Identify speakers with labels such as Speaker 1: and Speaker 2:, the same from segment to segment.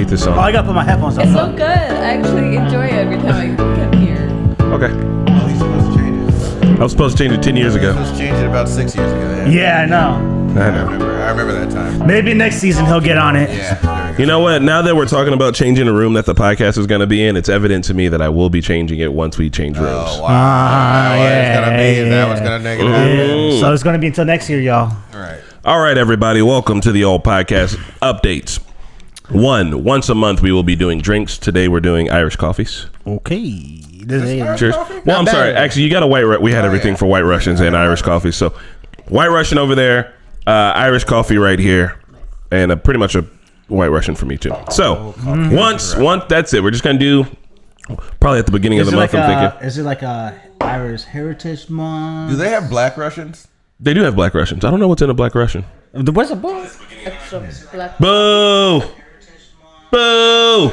Speaker 1: this song?
Speaker 2: Oh, I gotta put my headphones on.
Speaker 3: It's so good. I actually enjoy it every time I come here.
Speaker 1: Okay.
Speaker 4: Oh, he's supposed to change it.
Speaker 1: I was supposed to change it 10 years
Speaker 4: He was
Speaker 1: ago.
Speaker 4: supposed to change it about 6 years ago.
Speaker 2: Yeah, I know.
Speaker 1: I know.
Speaker 4: I remember that time.
Speaker 2: Maybe next season he'll get on it.
Speaker 4: Yeah. There we go.
Speaker 1: You know what? Now that we're talking about changing the room that the podcast is going to be in, it's evident to me that I will be changing it once we change rooms.
Speaker 4: Oh, wow. It's gonna be. Is that what's going to make it happen?
Speaker 2: So it's gonna be until next year, y'all.
Speaker 4: All right.
Speaker 1: All right, everybody. Welcome to the old podcast updates. Once a month we will be doing drinks. Today we're doing Irish coffees.
Speaker 2: Okay.
Speaker 1: Cheers. Well, I'm sorry. Actually, you got a white. We had everything for White Russians and Irish coffees. So, White Russian over there, Irish coffee right here, and pretty much a White Russian for me too. So, once that's it. We're just gonna do probably at the beginning of the month. I'm thinking.
Speaker 2: Is it like a Irish Heritage Month?
Speaker 4: Do they have Black Russians?
Speaker 1: They do have Black Russians. I don't know what's in a Black Russian.
Speaker 2: What's a book?
Speaker 3: Extra black.
Speaker 1: Boo! Boo!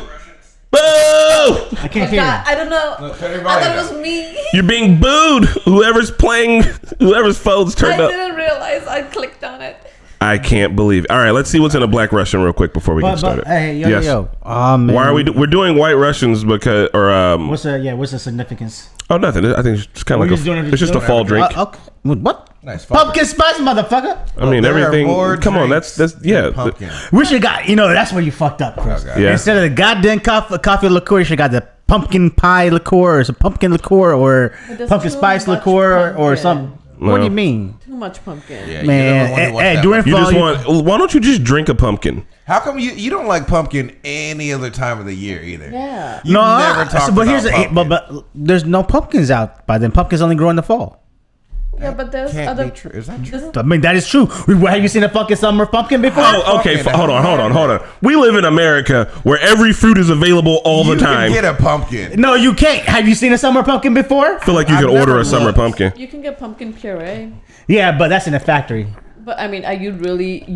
Speaker 1: Boo!
Speaker 2: I can't hear.
Speaker 3: God, I don't know.
Speaker 4: No, turn your
Speaker 3: I thought
Speaker 4: volume
Speaker 3: it was me.
Speaker 1: You're being booed. Whoever's phone's turned
Speaker 3: I
Speaker 1: up.
Speaker 3: didn't realize I clicked on it.
Speaker 1: I can't believe it. All right, let's see what's in a Black Russian real quick before we get started.
Speaker 2: Hey, yo,
Speaker 1: Yes.
Speaker 2: yo. Man.
Speaker 1: Why are we're doing White Russians because
Speaker 2: What's the significance?
Speaker 1: Oh, nothing. I think it's just kind of
Speaker 2: We're
Speaker 1: like
Speaker 2: just doing it-
Speaker 1: it's just a fall drink.
Speaker 2: Okay. What?
Speaker 4: Nice.
Speaker 2: Pumpkin spice, motherfucker.
Speaker 1: I mean,
Speaker 4: there are
Speaker 1: everything.
Speaker 4: more
Speaker 1: Come on,
Speaker 4: drinks
Speaker 1: that's yeah.
Speaker 4: than pumpkin.
Speaker 2: We should got. That's where you fucked up, Chris.
Speaker 4: Okay.
Speaker 1: Yeah.
Speaker 2: Instead of the goddamn coffee liqueur, you should got the pumpkin pie liqueur, or some pumpkin liqueur, or
Speaker 3: But there's
Speaker 2: pumpkin
Speaker 3: too
Speaker 2: spice
Speaker 3: much
Speaker 2: liqueur, or
Speaker 3: pumpkin.
Speaker 2: something.
Speaker 1: No.
Speaker 2: What do you mean,
Speaker 3: Too much pumpkin.
Speaker 4: Yeah,
Speaker 2: man?
Speaker 4: you're the one who wants
Speaker 2: Hey,
Speaker 4: that
Speaker 2: during
Speaker 4: much.
Speaker 1: You
Speaker 2: fall,
Speaker 1: just want. Why don't you just drink a pumpkin?
Speaker 4: How come you don't like pumpkin any other time of the year either?
Speaker 3: Yeah.
Speaker 4: You
Speaker 2: no.
Speaker 4: never talked
Speaker 2: But here's
Speaker 4: about pumpkin.
Speaker 2: but there's no pumpkins out by then. Pumpkins only grow in the fall.
Speaker 3: Yeah, but there's
Speaker 4: Can't
Speaker 3: other.
Speaker 4: be true. Is that true?
Speaker 2: I mean, that is true. Have you seen a fucking summer pumpkin before?
Speaker 1: Oh, okay.
Speaker 4: Fucking
Speaker 1: Hold on. We live in America where every fruit is available all the time.
Speaker 4: You can get a pumpkin.
Speaker 2: No, you can't. Have you seen a summer pumpkin before?
Speaker 1: I feel like you
Speaker 4: I've
Speaker 1: could order
Speaker 4: never
Speaker 1: a summer
Speaker 4: looked.
Speaker 1: pumpkin.
Speaker 3: You can get pumpkin puree,
Speaker 2: Yeah, but that's in a factory.
Speaker 3: but I mean, are you really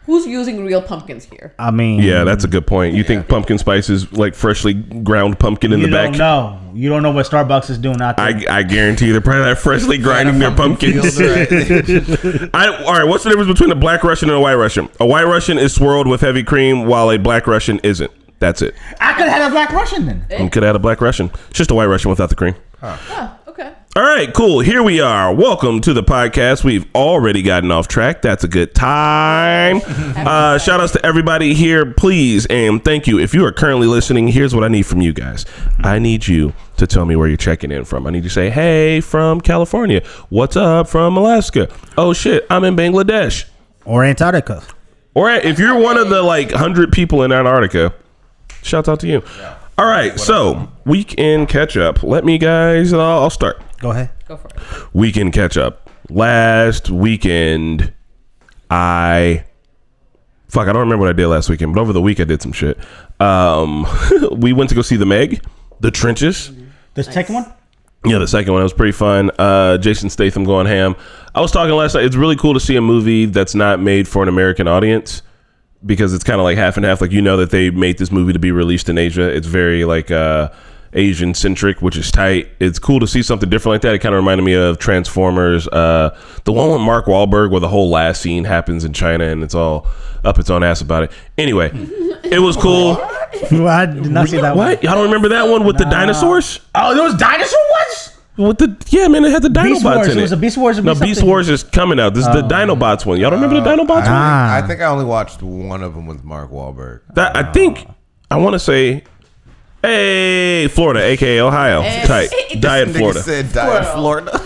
Speaker 3: who's using real pumpkins here?
Speaker 2: I mean,
Speaker 1: Yeah, that's a good point. You think pumpkin spice is like freshly ground pumpkin in
Speaker 2: you
Speaker 1: the back?
Speaker 2: don't know. You don't know what Starbucks is doing out there.
Speaker 1: I guarantee you they're probably not freshly grinding their pumpkins. All right, what's the difference between a Black Russian and a White Russian? A White Russian is swirled with heavy cream, while a Black Russian isn't. That's it.
Speaker 2: I could have had a Black Russian then.
Speaker 1: You could add a Black Russian. It's just a White Russian without the cream.
Speaker 3: Ah, okay.
Speaker 1: All right, cool. Here we are. Welcome to the podcast. We've already gotten off track. That's a good time. Shout outs to everybody here, please, and thank you. If you are currently listening, here's what I need from you guys. I need you to tell me where you're checking in from. I need you to say, hey, from California. What's up from Alaska? Oh, shit, I'm in Bangladesh.
Speaker 2: Or Antarctica.
Speaker 1: Or if you're one of the 100 people in Antarctica, shouts out to you.
Speaker 4: Yeah.
Speaker 1: All right, so weekend catch up. Let me guys, I'll start.
Speaker 2: Go ahead.
Speaker 3: Go for it.
Speaker 1: Weekend catch up. Last weekend, I don't remember what I did last weekend, but over the week I did some shit. We went to go see The Meg, The Trenches.
Speaker 2: The second one?
Speaker 1: Yeah, the second one. It was pretty fun. Jason Statham going ham. I was talking last night. It's really cool to see a movie that's not made for an American audience, because it's kind of like half and half. Like, that they made this movie to be released in Asia. It's very Asian centric, which is tight. It's cool to see something different like that. It kind of reminded me of Transformers, the one with Mark Wahlberg, where the whole last scene happens in China and it's all up its own ass about it. Anyway, it was cool.
Speaker 2: Well, I did not see that one.
Speaker 1: What? Y'all don't remember that one with the dinosaurs?
Speaker 2: Oh, those dinosaur ones?
Speaker 1: Man, it had the
Speaker 2: Beast
Speaker 1: Dinobots
Speaker 2: Wars.
Speaker 1: in
Speaker 2: It
Speaker 1: it.
Speaker 2: was a Beast Wars or
Speaker 1: No,
Speaker 2: something?
Speaker 1: Beast Wars is coming out. This is the Dinobots one. Y'all remember the Dinobots one?
Speaker 4: I think I only watched one of them with Mark Wahlberg.
Speaker 1: I want to say, hey, Florida, aka Ohio, tight, die in Florida.
Speaker 4: Nigga said die in Florida.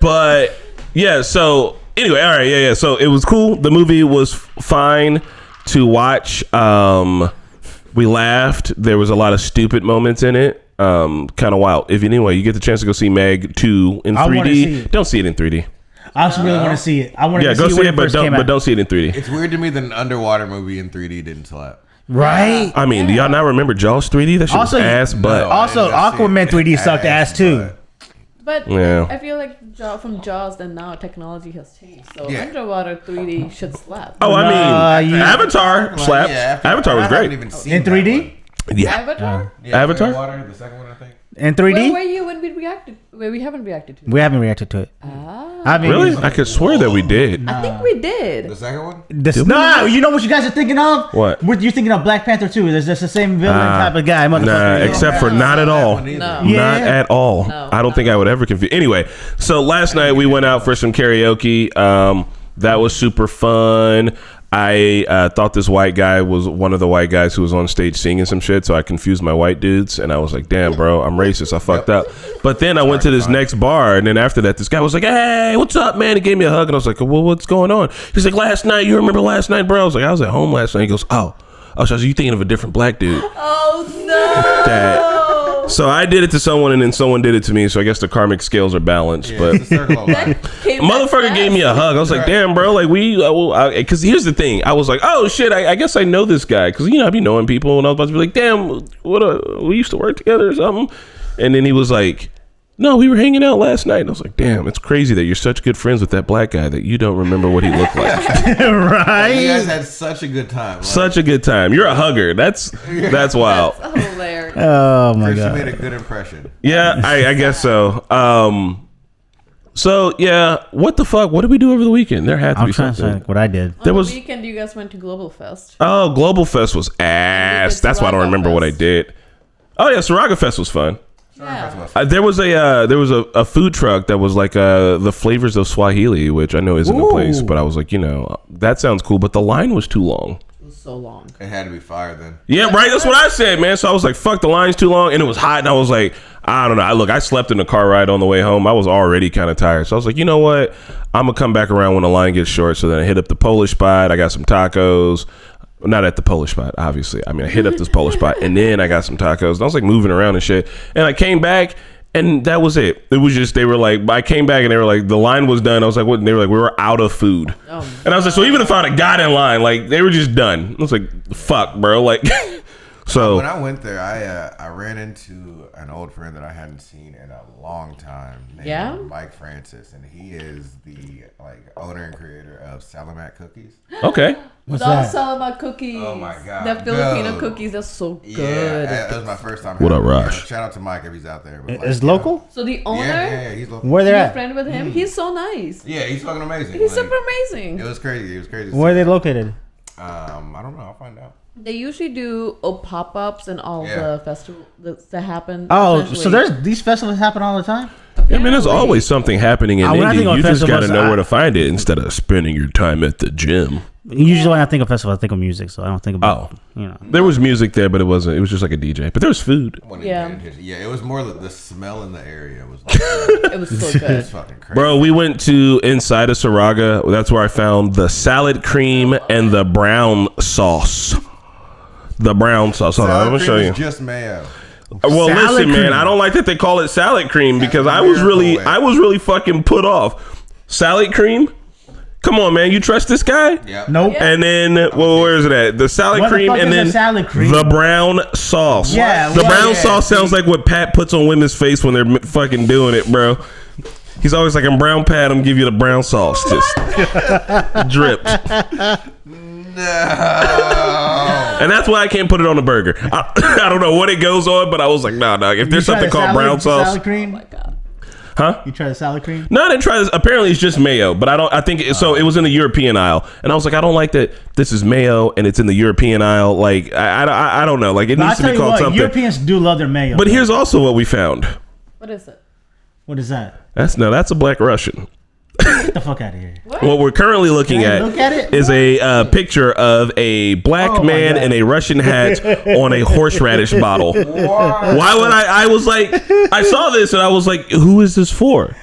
Speaker 1: But yeah, so anyway, all right, yeah. So it was cool. The movie was fine to watch. We laughed. There was a lot of stupid moments in it. Kind of wild. If anyway, you get the chance to go see Meg 2 in 3D, don't see it in 3D.
Speaker 2: I also really want to see it. I want to
Speaker 1: go
Speaker 2: see
Speaker 1: see
Speaker 2: it,
Speaker 1: it, but don't see it in 3D.
Speaker 4: It's weird to me that an underwater movie in 3D didn't slap.
Speaker 2: Right?
Speaker 1: I mean, do y'all not remember Jaws 3D? That shit was ass butt.
Speaker 4: No.
Speaker 2: Also,
Speaker 4: I didn't see
Speaker 2: Aquaman
Speaker 4: it.
Speaker 2: 3D sucked ass too.
Speaker 3: But
Speaker 1: Yeah.
Speaker 3: I feel like from Jaws, then now technology has changed. So
Speaker 4: Yeah.
Speaker 3: underwater 3D should slap.
Speaker 1: Oh, I mean,
Speaker 2: Yeah.
Speaker 1: Avatar slapped.
Speaker 4: Yeah,
Speaker 1: Avatar was
Speaker 4: I haven't
Speaker 1: great.
Speaker 4: even seen
Speaker 2: In
Speaker 4: that
Speaker 2: 3D?
Speaker 4: one.
Speaker 1: Yeah.
Speaker 3: Avatar?
Speaker 1: Avatar?
Speaker 4: Water, the second one, I think.
Speaker 2: In 3D?
Speaker 3: Where were you when we reacted? Where we haven't reacted to it?
Speaker 2: We haven't reacted to it. I mean,
Speaker 1: Really? I could swear that we did.
Speaker 3: I think we did.
Speaker 4: The second one?
Speaker 2: No, you know what you guys are thinking of?
Speaker 1: What?
Speaker 2: You're thinking of Black Panther 2. There's just the same villain type of guy.
Speaker 1: Nah,
Speaker 2: Motherfucker.
Speaker 1: except for not at all.
Speaker 3: No.
Speaker 1: Not
Speaker 2: Yeah.
Speaker 1: at all.
Speaker 3: No,
Speaker 1: I don't think I would ever confuse. Anyway, so last night we went out for some karaoke. That was super fun. I thought this white guy was one of the white guys who was on stage singing some shit, so I confused my white dudes, and I was like, damn, bro, I'm racist. I fucked up. But then I went to this next bar, and then after that, this guy was like, hey, what's up, man? He gave me a hug, and I was like, well, what's going on? He's like, last night, you remember last night, bro? I was like, I was at home last night. He goes, oh, so you thinking of a different black dude?
Speaker 3: Oh no!
Speaker 1: So I did it to someone, and then someone did it to me, so I guess the karmic scales are balanced.
Speaker 4: Yeah,
Speaker 1: But
Speaker 4: it's a circle of life.
Speaker 1: motherfucker gave me a hug. I was like, damn, bro. Like, because here's the thing. I was like, oh, shit, I guess I know this guy. Because, I be knowing people. And I was about to be like, damn, we used to work together or something. And then he was like, no, we were hanging out last night. And I was like, damn, it's crazy that you're such good friends with that black guy that you don't remember what he looked like.
Speaker 2: Right?
Speaker 4: You guys had such a good time. Like,
Speaker 1: Such a good time. You're a hugger. That's wild.
Speaker 3: That's hilarious.
Speaker 2: Oh, my
Speaker 4: Chris, you
Speaker 2: God.
Speaker 4: made a good impression.
Speaker 1: Yeah, I guess so. So yeah, what the fuck? What did we do over the weekend? There had to
Speaker 2: I'm
Speaker 1: be
Speaker 2: trying to
Speaker 1: something.
Speaker 2: think what I did.
Speaker 3: On
Speaker 1: There
Speaker 3: the
Speaker 1: was-
Speaker 3: weekend, you guys went to Global Fest.
Speaker 1: Oh, Global Fest was ass.
Speaker 3: It's
Speaker 1: That's why I don't
Speaker 3: Saraga
Speaker 1: remember what I
Speaker 3: Fest.
Speaker 1: did. Oh yeah, Saraga Fest was fun.
Speaker 3: Yeah.
Speaker 1: There was a food truck that was like the flavors of Swahili, which I know isn't a place,
Speaker 2: Ooh.
Speaker 1: but I was like, that sounds cool, but the line was too long.
Speaker 3: It was so long.
Speaker 4: It had to be fire then.
Speaker 1: Yeah, right. That's what I said, man. So I was like, fuck, the line's too long, and it was hot, and I was like, I don't know. I slept in the car ride on the way home. I was already kind of tired, so I was like, you know what? I'm gonna come back around when the line gets short. So then I hit up the Polish spot. I got some tacos. Not at the Polish spot, obviously. I mean, I hit up this Polish spot, and then I got some tacos. And I was like moving around and shit, and I came back. And that was it. It was just, they were like, I came back and they were like, the line was done. I was like, what? And they were like, we were out of food.
Speaker 3: Oh,
Speaker 1: and I was like, so even if I'd have got in line, like, they were just done. I was like, fuck, bro. Like, so.
Speaker 4: When I went there, I ran into an old friend that I hadn't seen in a long time. Named Mike Francis, and he is the owner and creator of Salamat Cookies.
Speaker 1: Okay.
Speaker 2: What's
Speaker 3: Those
Speaker 2: that?
Speaker 3: Salamat cookies.
Speaker 4: Oh my God.
Speaker 3: The Filipino
Speaker 4: Dude.
Speaker 3: cookies are so good.
Speaker 4: Yeah, that was my first time.
Speaker 1: What up,
Speaker 4: having it.
Speaker 1: Raj?
Speaker 4: Shout out to Mike if he's out there. But
Speaker 2: Is local?
Speaker 3: So the owner,
Speaker 4: Yeah, he's local.
Speaker 2: Where they're
Speaker 3: your
Speaker 2: at?
Speaker 3: friend with him, he's so nice.
Speaker 4: Yeah, he's fucking amazing.
Speaker 3: He's
Speaker 4: Like,
Speaker 3: super amazing.
Speaker 4: It was crazy. It was crazy. to
Speaker 2: Where are
Speaker 4: see.
Speaker 2: they located?
Speaker 4: I don't know. I'll find out.
Speaker 3: They usually do pop-ups and all
Speaker 4: Yeah.
Speaker 3: the festivals that happen.
Speaker 2: Oh,
Speaker 3: essentially.
Speaker 2: so there's these festivals happen all the time?
Speaker 1: Yeah, I mean, there's always something happening in
Speaker 2: When I think
Speaker 1: Indy.
Speaker 2: of
Speaker 1: You just got to
Speaker 2: festivals,
Speaker 1: know where to find it instead of spending your time at the gym.
Speaker 2: Usually when I think of festival, I think of music, so I don't think about,
Speaker 1: There was music there, but it wasn't. It was just like a DJ. But there was food.
Speaker 4: When
Speaker 3: Yeah.
Speaker 4: It was more the smell in the area was.
Speaker 3: It was so good.
Speaker 4: It's fucking crazy.
Speaker 1: Bro, we went to inside of Saraga. That's where I found the salad cream and the brown sauce. The brown sauce. Hold on, I'm
Speaker 4: Sour
Speaker 1: gonna show
Speaker 4: cream
Speaker 1: you.
Speaker 4: is just mayo.
Speaker 1: Well,
Speaker 2: Salad
Speaker 1: listen, man.
Speaker 2: cream.
Speaker 1: I don't like that they call it salad cream because
Speaker 4: That's
Speaker 1: I was
Speaker 4: miracle way.
Speaker 1: I was really fucking put off. Salad cream? Come on, man. You trust this guy?
Speaker 4: Yep.
Speaker 2: Nope.
Speaker 3: Yeah.
Speaker 1: And then, well, where is it at? The salad
Speaker 2: What the
Speaker 1: cream
Speaker 2: fuck
Speaker 1: and
Speaker 2: is a
Speaker 1: then
Speaker 2: salad cream?
Speaker 1: the brown sauce.
Speaker 2: Yeah,
Speaker 1: the
Speaker 2: what?
Speaker 1: brown
Speaker 4: Yeah,
Speaker 1: sauce sounds like what Pat puts on women's face when they're fucking doing it, bro. He's always like, I'm brown Pat. I'm gonna give you the brown sauce. Just dripped.
Speaker 4: No.
Speaker 1: And that's why I can't put it on a burger. I don't know what it goes on, but I was like, nah. If there's
Speaker 2: You try
Speaker 1: something
Speaker 2: the
Speaker 1: called
Speaker 2: salad-
Speaker 1: brown sauce,
Speaker 2: Salad cream?
Speaker 3: Oh my god.
Speaker 1: huh?
Speaker 2: You try the salad cream?
Speaker 1: No, I didn't try this. Apparently, it's just mayo, but I think so. It was in the European aisle, and I was like, I don't like that. This is mayo, and it's in the European aisle. Like, I don't know. Like, it
Speaker 2: But
Speaker 1: needs
Speaker 2: I'll
Speaker 1: to be
Speaker 2: tell you
Speaker 1: called
Speaker 2: what,
Speaker 1: something.
Speaker 2: Europeans do love their mayo.
Speaker 1: But here's also what we found.
Speaker 3: What is it?
Speaker 2: What is that?
Speaker 1: That's a Black Russian.
Speaker 2: Get the fuck out of here.
Speaker 1: What we're currently looking
Speaker 2: Can I
Speaker 1: at,
Speaker 2: look at it?
Speaker 1: is a picture of a black
Speaker 2: Oh my
Speaker 1: man
Speaker 2: God.
Speaker 1: in a Russian hat on a horseradish bottle. Why would I was like, I saw this and I was like, who is this for?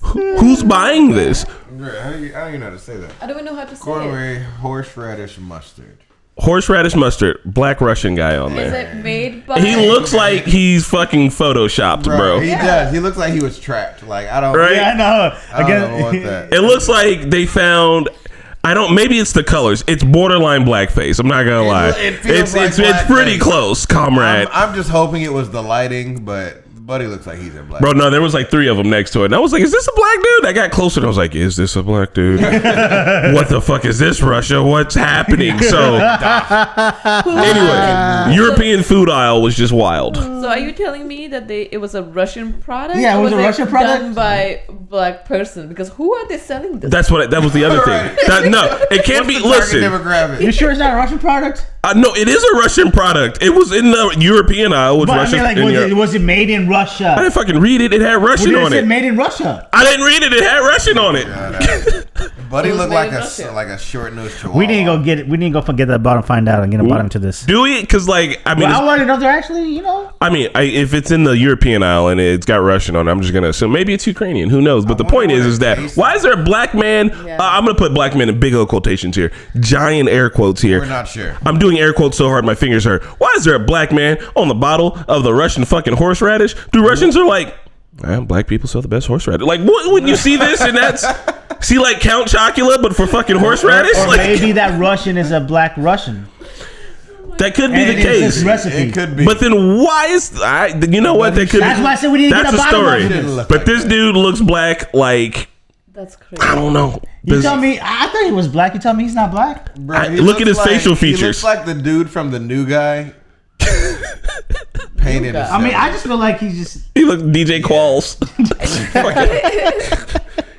Speaker 1: Who's buying this?
Speaker 4: How do you know how to say that?
Speaker 3: I don't even know how to say it.
Speaker 4: Cornway horseradish mustard.
Speaker 1: Horseradish mustard, Black Russian guy on
Speaker 3: Is
Speaker 1: there.
Speaker 3: it made by?
Speaker 1: He looks like he's fucking photoshopped, bro.
Speaker 4: He does. He looks like he was trapped. Like I don't.
Speaker 1: Right?
Speaker 2: Yeah, I know.
Speaker 4: I don't want that.
Speaker 1: It looks like they found. Maybe it's the colors. It's borderline blackface. I'm not gonna lie.
Speaker 4: it feels like
Speaker 1: It's pretty
Speaker 4: blackface.
Speaker 1: close, comrade.
Speaker 4: I'm just hoping it was the lighting, but Buddy looks like he's in black.
Speaker 1: Bro, no, there was like 3 of them next to it. And I was like, is this a black dude? I got closer and I was like, is this a black dude? What the fuck is this, Russia? What's happening? So, anyway, European food aisle was just wild.
Speaker 3: So are you telling me that it was a Russian product?
Speaker 2: Yeah, it
Speaker 3: or
Speaker 2: was a Russian product?
Speaker 3: done by black person. Because who are they selling this?
Speaker 1: That was the other thing. No, it can't be. Listen,
Speaker 2: you sure it's not a Russian product?
Speaker 1: no, it is a Russian product. It was in the European aisle. Which
Speaker 2: But
Speaker 1: Russian,
Speaker 2: I mean, like, was it made in Russia?
Speaker 1: I didn't fucking read it. It had Russian on it.
Speaker 2: Made in Russia.
Speaker 1: I didn't read it. It had Russian on it.
Speaker 4: Buddy looked like
Speaker 3: made
Speaker 4: a short nosed chihuahua.
Speaker 2: We need to go get it. We need to go get that bottom, find out, and get a bottom to this.
Speaker 1: Do we? Because like, I mean,
Speaker 2: Well, I want to know if they're actually, you know.
Speaker 1: I mean, if it's in the European aisle and it's got Russian on it, I'm just gonna assume maybe it's Ukrainian. Who knows? But the point is that why is there a black man?
Speaker 3: Yeah.
Speaker 1: I'm gonna put black man in big old quotations here, giant air quotes here.
Speaker 4: We're not sure.
Speaker 1: I'm doing air quotes so hard my fingers hurt. Why is there a black man on the bottle of the Russian fucking horseradish? Do Russians are like, black people sell the best horseradish? Like, what when you see this and that's see like Count Chocula, but for fucking horseradish?
Speaker 2: Or
Speaker 1: like,
Speaker 2: maybe that Russian is a black Russian.
Speaker 1: that could be
Speaker 2: And
Speaker 1: the
Speaker 2: it is this
Speaker 1: case.
Speaker 2: recipe.
Speaker 4: It could be.
Speaker 1: But then why is you know what that could
Speaker 2: That's
Speaker 1: be?
Speaker 2: why I said we need to
Speaker 1: That's
Speaker 2: get a
Speaker 1: a
Speaker 2: bottom
Speaker 1: story.
Speaker 2: of this.
Speaker 1: But this dude looks black like
Speaker 3: That's crazy.
Speaker 1: I don't know.
Speaker 2: You tell me, I thought he was black. You tell me he's not black?
Speaker 4: Bro, he
Speaker 1: look at
Speaker 4: looks
Speaker 1: his facial
Speaker 4: He
Speaker 1: features.
Speaker 4: looks like the dude from the New Guy. Painted.
Speaker 3: Guy.
Speaker 2: I mean, I just feel like he's just.
Speaker 1: He looked DJ Qualls.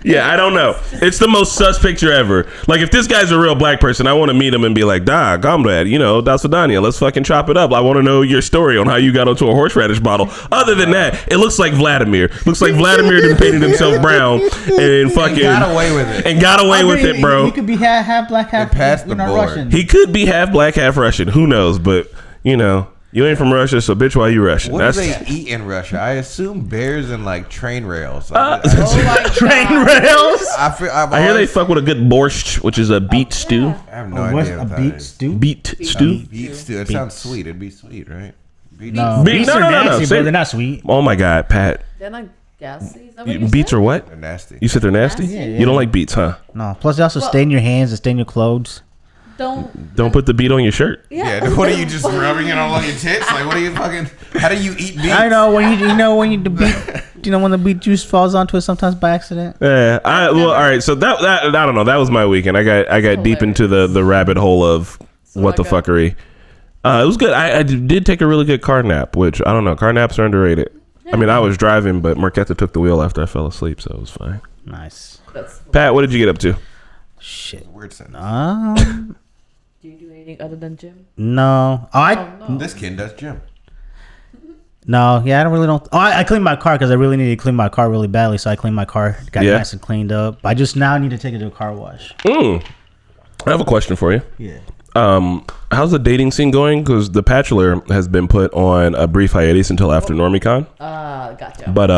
Speaker 1: Yeah, I don't know. It's the most sus picture ever. Like, if this guy's a real black person, I want to meet him and be like, "Da, comrade, you know, das vidania. Let's fucking chop it up. I want to know your story on how you got onto a horseradish bottle." Other than that, it looks like Vladimir. Looks like Vladimir done painted himself brown and fucking
Speaker 4: got away with it.
Speaker 1: And got away with it, bro.
Speaker 2: He could be half black, half
Speaker 4: passed the board.
Speaker 2: Russian.
Speaker 1: He could be half black, half Russian. Who knows? But you know, you ain't from Russia, so bitch, why you Russian?
Speaker 4: What do they eat in Russia? I assume bears and like train rails. I
Speaker 2: Train rails.
Speaker 1: I hear they fuck with a good borscht, which is a beet stew.
Speaker 4: I have no
Speaker 2: What's
Speaker 4: idea.
Speaker 2: a
Speaker 4: what that
Speaker 2: beet
Speaker 4: is.
Speaker 2: stew?
Speaker 1: Beet stew.
Speaker 4: Beet stew. It sounds sweet. It'd be sweet, right? Beet
Speaker 2: No,
Speaker 1: Beet-
Speaker 2: beets
Speaker 1: no,
Speaker 2: are
Speaker 1: no, no, no.
Speaker 2: nasty,
Speaker 1: Say-
Speaker 2: bro. They're not sweet.
Speaker 1: Oh my God, Pat.
Speaker 3: They're not gassy. Is that what you
Speaker 1: Beets
Speaker 3: said?
Speaker 1: are what?
Speaker 4: They're nasty.
Speaker 1: You said they're nasty?
Speaker 3: Yeah,
Speaker 2: yeah.
Speaker 1: You don't like beets, huh?
Speaker 2: No. Plus, they also stain your hands and stain your clothes.
Speaker 1: Don't put the beet on your shirt.
Speaker 3: Yeah.
Speaker 4: Yeah, what are you just rubbing it all on your tits? Like, what are you fucking? How do you eat beets?
Speaker 2: I know when the beet, when the beet juice falls onto it sometimes by accident.
Speaker 1: Yeah. Well, all right. So that I don't know. That was my weekend. I got deep into the rabbit hole of what the fuckery. It was good. I did take a really good car nap, which I don't know. Car naps are underrated. I mean, I was driving, but Marquetta took the wheel after I fell asleep, so it was fine.
Speaker 2: Nice.
Speaker 1: Pat, what did you get up to?
Speaker 2: Shit.
Speaker 4: Weird sentence.
Speaker 3: Do you do anything other than gym?
Speaker 2: No.
Speaker 4: This kid does gym.
Speaker 2: No. Yeah, I cleaned my car because I really needed to clean my car really badly. So I cleaned my car, got
Speaker 1: Yeah.
Speaker 2: nice and cleaned up. I just now need to take it to a car wash.
Speaker 1: I have a question for you.
Speaker 2: Yeah.
Speaker 1: How's the dating scene going? Because The Bachelor has been put on a brief hiatus until after NormieCon.
Speaker 3: Gotcha.
Speaker 1: But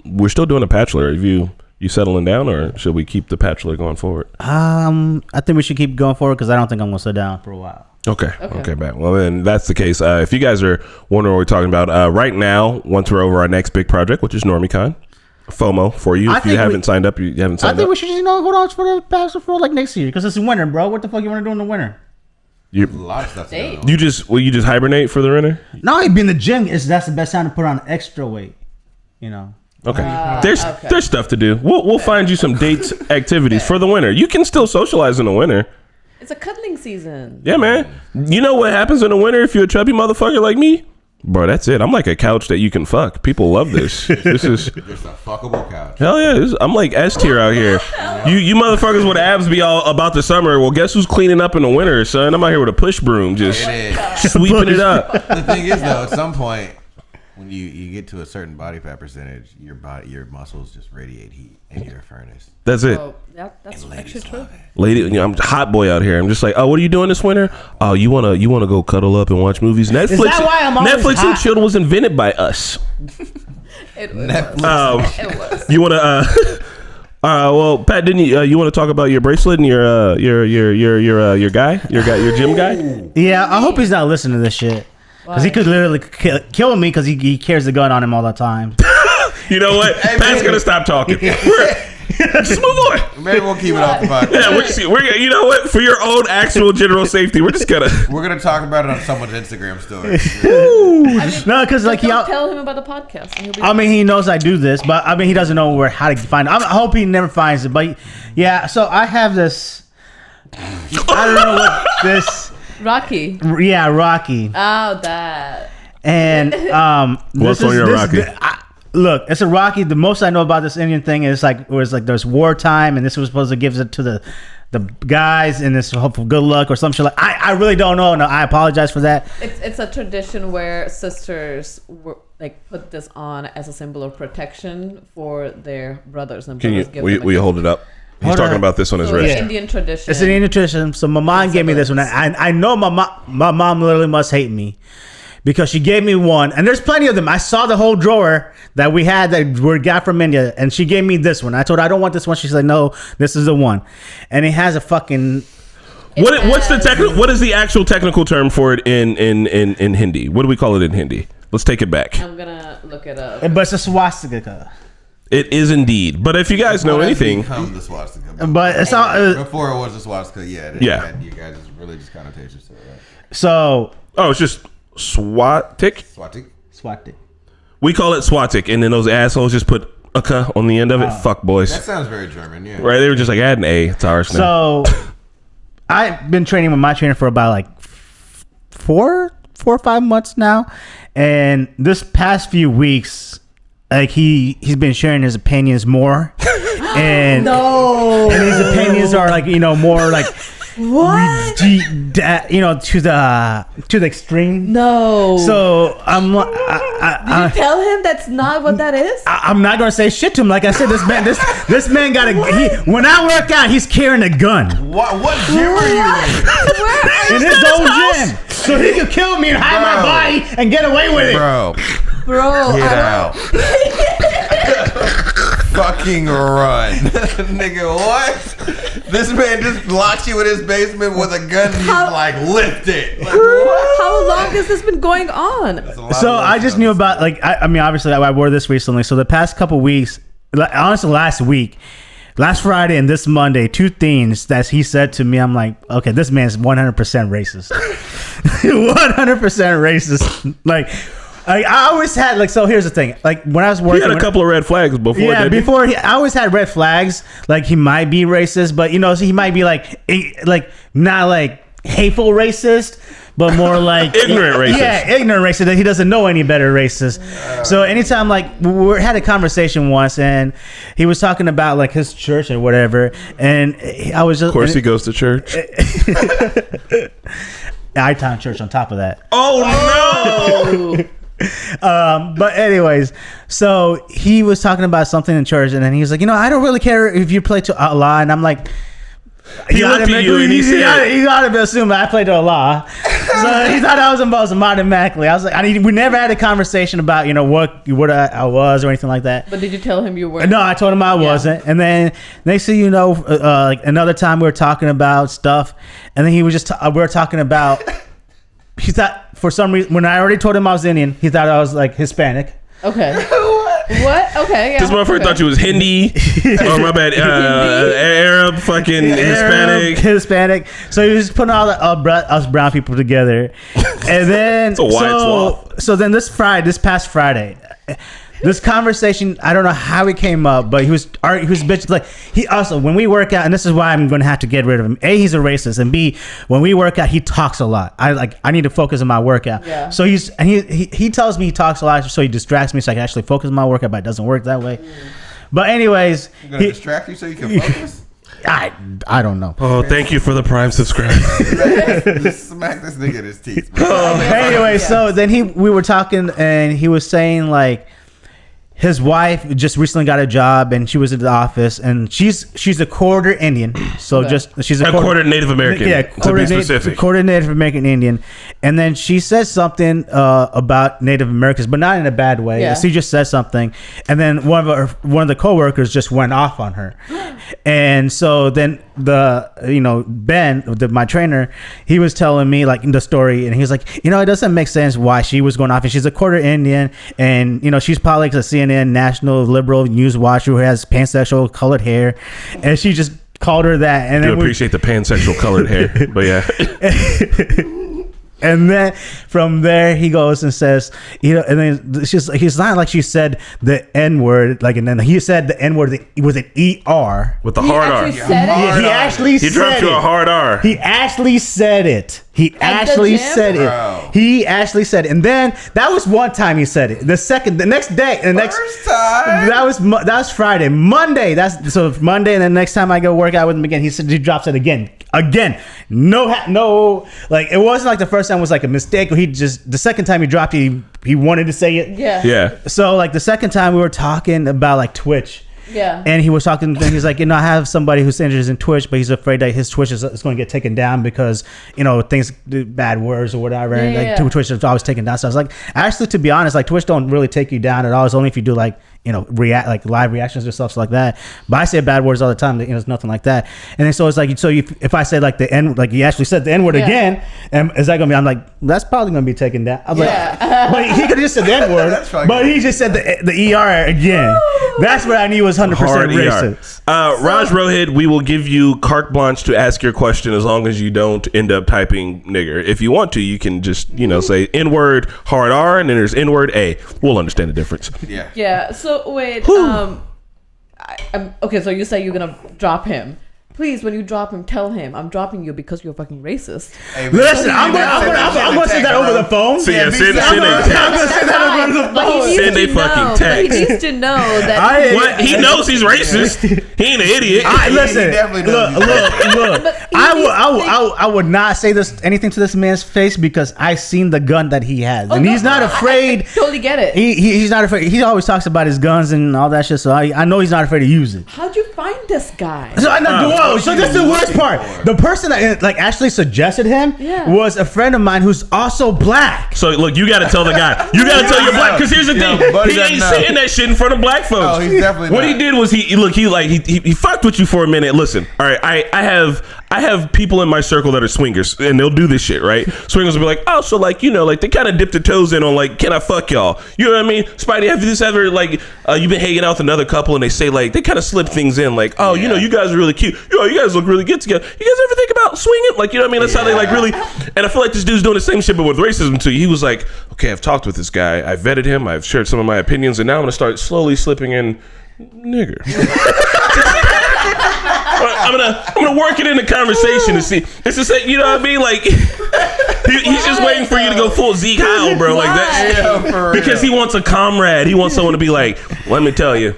Speaker 1: we're still doing a Bachelor. Have you settling down, or should we keep The Bachelor going forward?
Speaker 2: I think we should keep going forward because I don't think I'm gonna sit down for a while.
Speaker 1: Okay, Matt. Well, then that's the case. If you guys are wondering what we're talking about, right now, once we're over our next big project, which is NormieCon, FOMO for you. If you haven't signed up, you haven't signed up.
Speaker 2: I think we should just hold on for the Bachelor for like next year because it's winter, bro. What the fuck you want to do in the winter?
Speaker 4: A lot of stuff.
Speaker 1: You just hibernate for the winter?
Speaker 2: No, be in the gym. That's the best time to put on extra weight. You know.
Speaker 1: Okay. There's stuff to do. We'll find you some dates, activities for the winter. You can still socialize in the winter.
Speaker 3: It's a cuddling season.
Speaker 1: Yeah, man. You know what happens in the winter if you're a chubby motherfucker like me? Bro, that's it. I'm like a couch that you can fuck. People love this. This is
Speaker 4: Just a fuckable couch.
Speaker 1: hell yeah. I'm like S tier out here. You motherfuckers with abs be all about the summer. Well, guess who's cleaning up in the winter, son? I'm out here with a push broom, just sweeping it up.
Speaker 4: The thing is, though, at some point, when you get to a certain body fat percentage, your muscles just radiate heat, and you're a furnace.
Speaker 1: That's it.
Speaker 3: Oh, that's actually true.
Speaker 1: Lady, I'm a hot boy out here. I'm just like, oh, what are you doing this winter? Oh, you wanna go cuddle up and watch movies? Netflix.
Speaker 2: Is that why I'm always
Speaker 1: Netflix and
Speaker 2: hot?
Speaker 1: chill was invented by us.
Speaker 3: It was.
Speaker 4: Netflix.
Speaker 3: It was.
Speaker 1: You wanna? Well, Pat, didn't you want to talk about your bracelet and your guy, your gym guy?
Speaker 2: Yeah, I hope he's not listening to this shit because he could literally kill me because he carries the gun on him all the time.
Speaker 1: You know what? Pat's gonna stop talking. Just move on.
Speaker 4: Maybe we'll keep it off the podcast.
Speaker 1: Yeah, you know what? For your own actual general safety, we're gonna
Speaker 4: talk about it on someone's Instagram story.
Speaker 2: No, because like
Speaker 3: don't tell him about the podcast. And he'll be
Speaker 2: I mean, he knows I do this, but I mean, he doesn't know how to find it. I hope he never finds it. But yeah, so I have this. I don't know what this.
Speaker 3: Rocky.
Speaker 2: Yeah, Rocky.
Speaker 3: Oh, that.
Speaker 2: And
Speaker 1: what's on your Rocky?
Speaker 2: Look, it's a Rocky. The most I know about this Indian thing is like there's wartime, and this was supposed to give it to the guys, and this hope of good luck or some shit. Like I really don't know. No, I apologize for that.
Speaker 3: It's a tradition where sisters put this on as a symbol of protection for their brothers, and brothers give them
Speaker 1: will you hold it up? He's talking about this on his wrist.
Speaker 3: It's an Indian tradition.
Speaker 2: It's an Indian tradition. So my mom gave me this one. I know my mom literally must hate me because she gave me one. And there's plenty of them. I saw the whole drawer that we had that we got from India. And she gave me this one. I told her I don't want this one. She said, no, this is the one. And it has a fucking...
Speaker 1: What is the actual technical term for it in Hindi? What do we call it in Hindi? Let's take it back.
Speaker 3: I'm going to look it up.
Speaker 2: But it's a swastika.
Speaker 1: It is indeed. But if you guys know anything,
Speaker 4: the swastika.
Speaker 2: But it's all
Speaker 4: before it was a swastika. Yeah. You guys just religious connotations to it. Right?
Speaker 2: So
Speaker 1: it's just swatik.
Speaker 2: Swatik.
Speaker 1: We call it swatik, and then those assholes just put a "k" on the end of it. Fuck boys.
Speaker 4: That sounds very German. Yeah.
Speaker 1: Right? They were just like, add an A. It's ours
Speaker 2: So
Speaker 1: now.
Speaker 2: I've been training with my trainer for about like 4 or 5 months now, and this past few weeks. Like he's been sharing his opinions more, and and his opinions are like more like
Speaker 3: what
Speaker 2: to the extreme.
Speaker 3: No.
Speaker 2: So I'm like,
Speaker 3: did you tell him that's not what that is?
Speaker 2: I'm not gonna say shit to him. Like I said, this man got when I work out, he's carrying a gun.
Speaker 4: What gym are you
Speaker 2: in? In his own gym, so he could kill me and hide my body and get away with it,
Speaker 3: Bro,
Speaker 4: get out. Fucking run. Nigga, what? This man just locks you in his basement with a gun and he's like, lift it. Like,
Speaker 3: how long has this been going on?
Speaker 2: So I just knew about I mean obviously I wore this recently. So the past couple weeks, honestly last Friday and this Monday, 2 things that he said to me, I'm like, okay, this man's 100% racist. 100% racist. Like I always had so here's the thing. Like when I was working,
Speaker 1: he had a couple of red flags before.
Speaker 2: Yeah, I always had red flags. Like he might be racist, but so he might be like not like hateful racist, but more like
Speaker 1: ignorant racist.
Speaker 2: Yeah, ignorant racist that he doesn't know any better racist. So anytime we had a conversation once, and he was talking about like his church or whatever, and I was just,
Speaker 1: of course he goes to church.
Speaker 2: I-Town Church on top of that.
Speaker 1: Oh no.
Speaker 2: But anyways, so he was talking about something in church, and then he was like, I don't really care if you play to Allah, and I'm like,
Speaker 1: he looked at you and he said,
Speaker 2: he got to assume I played to Allah. So he thought I was involved automatically. I was like, we never had a conversation about what I was or anything like that.
Speaker 3: But did you tell him you were?
Speaker 2: No, I told him I wasn't. And then next thing you know, like another time we were talking about stuff, and then he was just we were talking about. He thought for some reason when I already told him I was Indian, he thought I was like Hispanic.
Speaker 3: Okay. What? Okay. Yeah.
Speaker 1: This motherfucker thought you was Hindi. Oh my bad. Arab, fucking
Speaker 2: Hispanic. So he was putting all us brown people together, and then
Speaker 1: it's a wide swath.
Speaker 2: So then this past Friday. This conversation, I don't know how it came up, but he was bitching. Like he also, when we work out, and this is why I'm going to have to get rid of him. A, he's a racist, and B, when we work out, he talks a lot. I need to focus on my workout.
Speaker 3: Yeah.
Speaker 2: So he tells me he talks a lot, so he distracts me, so I can actually focus on my workout, but it doesn't work that way. But anyways,
Speaker 4: you gonna distract you so you can focus?
Speaker 2: I don't know.
Speaker 1: Oh, thank you for the Prime subscribe.
Speaker 4: Just smack this nigga in his teeth.
Speaker 2: Anyway, so then we were talking, and he was saying like. His wife just recently got a job, and she was in the office, and she's a quarter Indian, so she's a
Speaker 1: quarter Native American.
Speaker 2: Yeah,
Speaker 1: to be specific.
Speaker 2: Quarter Native American Indian, and then she said something about Native Americans, but not in a bad way.
Speaker 3: Yeah.
Speaker 2: She just said something, and then one of the coworkers just went off on her, and so then Ben, my trainer, he was telling me like the story, and he was like, it doesn't make sense why she was going off, and she's a quarter Indian, and she's probably like a CNN national liberal news watcher who has pansexual colored hair, and she just called her that. And
Speaker 1: I do appreciate the pansexual colored hair, but yeah.
Speaker 2: And then from there he goes and says, and then he's not like she said the N-word, like, and then he said the N-word with an ER.
Speaker 1: With the hard R.
Speaker 2: He actually said it.
Speaker 1: He dropped you a hard R.
Speaker 2: He actually said it. He actually said it. He actually said it. And then that was one time he said it. The next day, first time. That was Friday. Monday. So Monday, and then next time I go work out with him again, he drops it again. No, like it wasn't like the first time was like a mistake, or the second time he dropped it, he wanted to say it.
Speaker 1: Yeah.
Speaker 2: So like the second time we were talking about like Twitch.
Speaker 3: Yeah.
Speaker 2: And he was talking, he's like, I have somebody who's interested in Twitch, but he's afraid that his Twitch is going to get taken down because, things, bad words or whatever. And Twitch is always taken down. So I was like, actually, to be honest, like Twitch don't really take you down at all. It's only if you do like, react, like live reactions or stuff like that. But I say bad words all the time. It's nothing like that. And then so it's like, if I say like the N, like he actually said the N word again, and is that going to be? I'm like, that's probably going to be taken down. I was like, but he could have just said the N word, but he just said the ER again. That's what I knew was 100% racist.
Speaker 1: Raj Rohit, we will give you carte blanche to ask your question as long as you don't end up typing nigger. If you want to, you can just say N word hard R, and then there's N word A. We'll understand the difference.
Speaker 3: Yeah. So wait, okay, so you say you're gonna drop him. Please, when you drop him, tell him I'm dropping you because you're fucking racist.
Speaker 2: Hey, listen, I'm gonna say that over the phone.
Speaker 1: So yeah, send a fucking text.
Speaker 3: He needs to know that.
Speaker 1: He knows he's racist. He ain't an idiot.
Speaker 2: Listen, look. I would not say anything to this man's face because I seen the gun that he has, and he's not afraid.
Speaker 3: I totally get it.
Speaker 2: He's not afraid. He always talks about his guns and all that shit. So I know he's not afraid to use it.
Speaker 3: How'd you find this guy?
Speaker 2: So I know. So this is the worst part. The person that like actually suggested him was a friend of mine who's also black.
Speaker 1: So look, you got to tell the guy. You got to tell your black, because here's the thing. He ain't saying that shit in front of black folks.
Speaker 4: Oh, he's definitely
Speaker 1: what he did was he fucked with you for a minute. Listen, all right, I have people in my circle that are swingers, and they'll do this shit, right? Swingers will be like, oh, so like like they kind of dip their toes in on like, can I fuck y'all? You know what I mean? Spidey, have you ever like you've been hanging out with another couple and they say like they kind of slip things in like, oh, you guys are really cute. You guys look really good together. You guys ever think about swinging? Like, you know what I mean? That's how they like really. And I feel like this dude's doing the same shit, but with racism too. He was like, okay, I've talked with this guy. I vetted him. I've shared some of my opinions, and now I'm gonna start slowly slipping in nigger. I'm gonna work it in the conversation to see. It's just like, you know what I mean? Like he's just waiting for you to go full Zeke Howell, bro. Like that, because he wants a comrade. He wants someone to be like, let me tell you,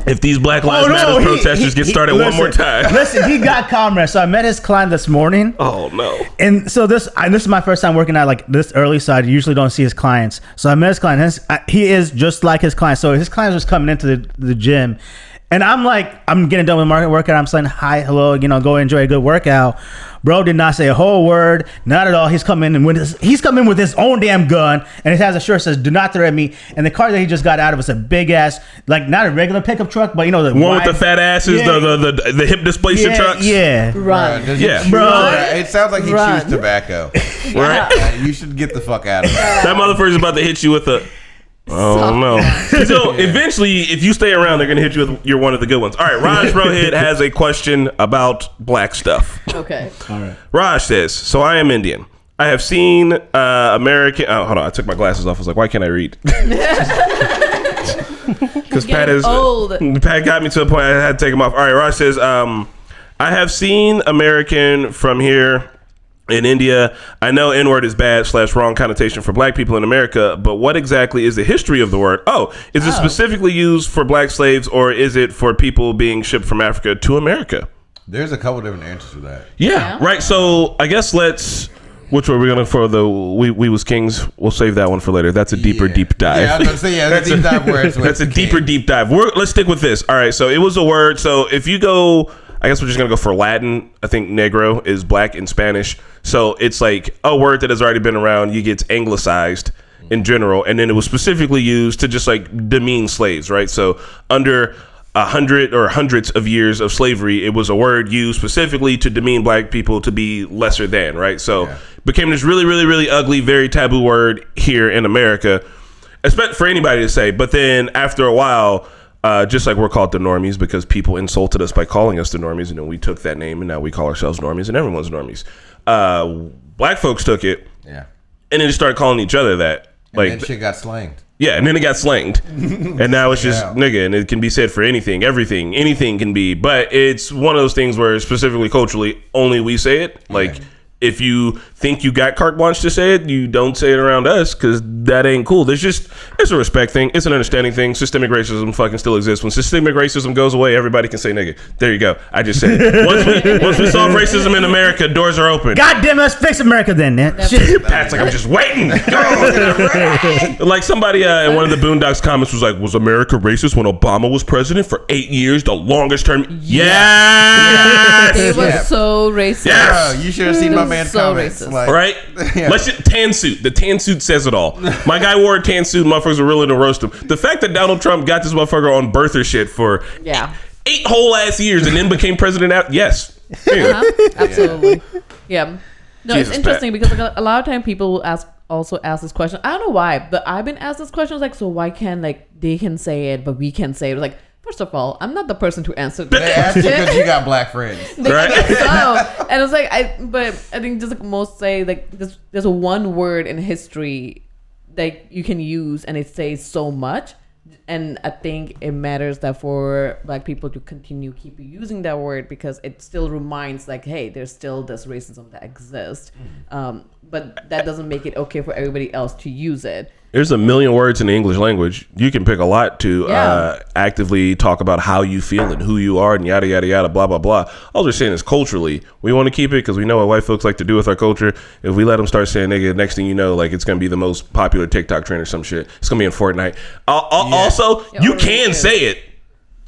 Speaker 1: if these Black Lives Matter protesters get started one more time.
Speaker 2: Listen, he got comrades. So I met his client this morning.
Speaker 1: Oh no!
Speaker 2: And so this is my first time working out like this early, so I usually don't see his clients. So I met his client. He is just like his client. So his client was coming into the gym. And I'm getting done with the workout. I'm saying hi, hello, go enjoy a good workout. Bro did not say a whole word, not at all. He's coming in with his own damn gun, and it has a shirt that says "Do not threaten me." And the car that he just got out of was a big ass, like not a regular pickup truck, but the
Speaker 1: one with the fat asses, the hip displacement trucks.
Speaker 2: Yeah,
Speaker 3: run.
Speaker 2: Bro.
Speaker 4: It sounds like he chews tobacco.
Speaker 1: Right?
Speaker 4: You should get the fuck out of here.
Speaker 1: That motherfucker's about to hit you with a. Oh no! So eventually, if you stay around, they're gonna hit you with one of the good ones. All right, Raj Rohit has a question about black stuff.
Speaker 3: Okay.
Speaker 2: All right.
Speaker 1: Raj says, "So I am Indian. I have seen American." Oh, hold on, I took my glasses off. I was like, "Why can't I read?" Because Pat is old. Pat got me to a point I had to take them off. All right, Raj says, "I have seen American from here." In India, I know N-word is bad / wrong connotation for black people in America, but what exactly is the history of the word? Is it specifically used for black slaves, or is it for people being shipped from Africa to America?
Speaker 4: There's a couple different answers to that.
Speaker 1: Yeah. Right. So I guess which one are we going for? The We Was Kings? We'll save that one for later. That's a deep dive.
Speaker 4: Yeah, I was going to say, that's a deep dive where it's
Speaker 1: that's a deep dive. Let's stick with this. All right. So it was a word. So if you go... I guess we're just going to go for Latin. I think negro is black in Spanish. So it's like a word that has already been around. You get anglicized in general. And then it was specifically used to just like demean slaves, right? So under hundreds of years of slavery, it was a word used specifically to demean black people to be lesser than, right? So became this really, really, really ugly, very taboo word here in America, especially for anybody to say. But then after a while, just like we're called the Normies because people insulted us by calling us the Normies, and then we took that name and now we call ourselves Normies and everyone's Normies. Black folks took it, and then just started calling each other that.
Speaker 4: And then shit got slanged.
Speaker 1: Yeah, and then it got slanged. And now it's just nigga, and it can be said for anything, everything, anything can be. But it's one of those things where specifically culturally, only we say it. Like, if you think you got carte blanche to say it, you don't say it around us because that ain't cool. It's a respect thing. It's an understanding thing. Systemic racism fucking still exists. When systemic racism goes away, everybody can say nigga. There you go. I just said it. Once we solve racism in America, doors are open.
Speaker 2: God damn it, let's fix America then, man.
Speaker 1: Pat's like, I'm just waiting. Like somebody in one of the Boondocks comments was like, was America racist when Obama was president for 8 years, the longest term? Yes.
Speaker 3: It was so racist.
Speaker 1: Yes.
Speaker 4: Bro, you should have seen my man's
Speaker 3: so
Speaker 4: comments.
Speaker 3: racist.
Speaker 1: Like, right? Let's just tan suit. The tan suit says it all. My guy wore a tan suit. Motherfuckers were willing to roast him. The fact that Donald Trump got this motherfucker on birther shit for 8 whole ass years and then became president out. Yes.
Speaker 3: Absolutely. Yeah. No,
Speaker 1: Jesus,
Speaker 3: it's interesting because like, a lot of time people will ask this question. I don't know why, but I've been asked this question. Like, so why can't they can say it, but we can't say it? Like, first of all, I'm not the person to answer that.
Speaker 4: They asked you because you got black friends.
Speaker 1: Right?
Speaker 3: So, and it's like, but I think just like most say, like, there's a one word in history that you can use and it says so much. And I think it matters that for black people to keep using that word because it still reminds like, hey, there's still this racism that exists. But that doesn't make it okay for everybody else to use it.
Speaker 1: There's a million words in the English language. You can pick a lot to actively talk about how you feel and who you are and yada, yada, yada, blah, blah, blah. All they're saying is culturally, we want to keep it because we know what white folks like to do with our culture. If we let them start saying nigga, next thing you know, like it's going to be the most popular TikTok trend or some shit. It's going to be in Fortnite. Also, you can say it.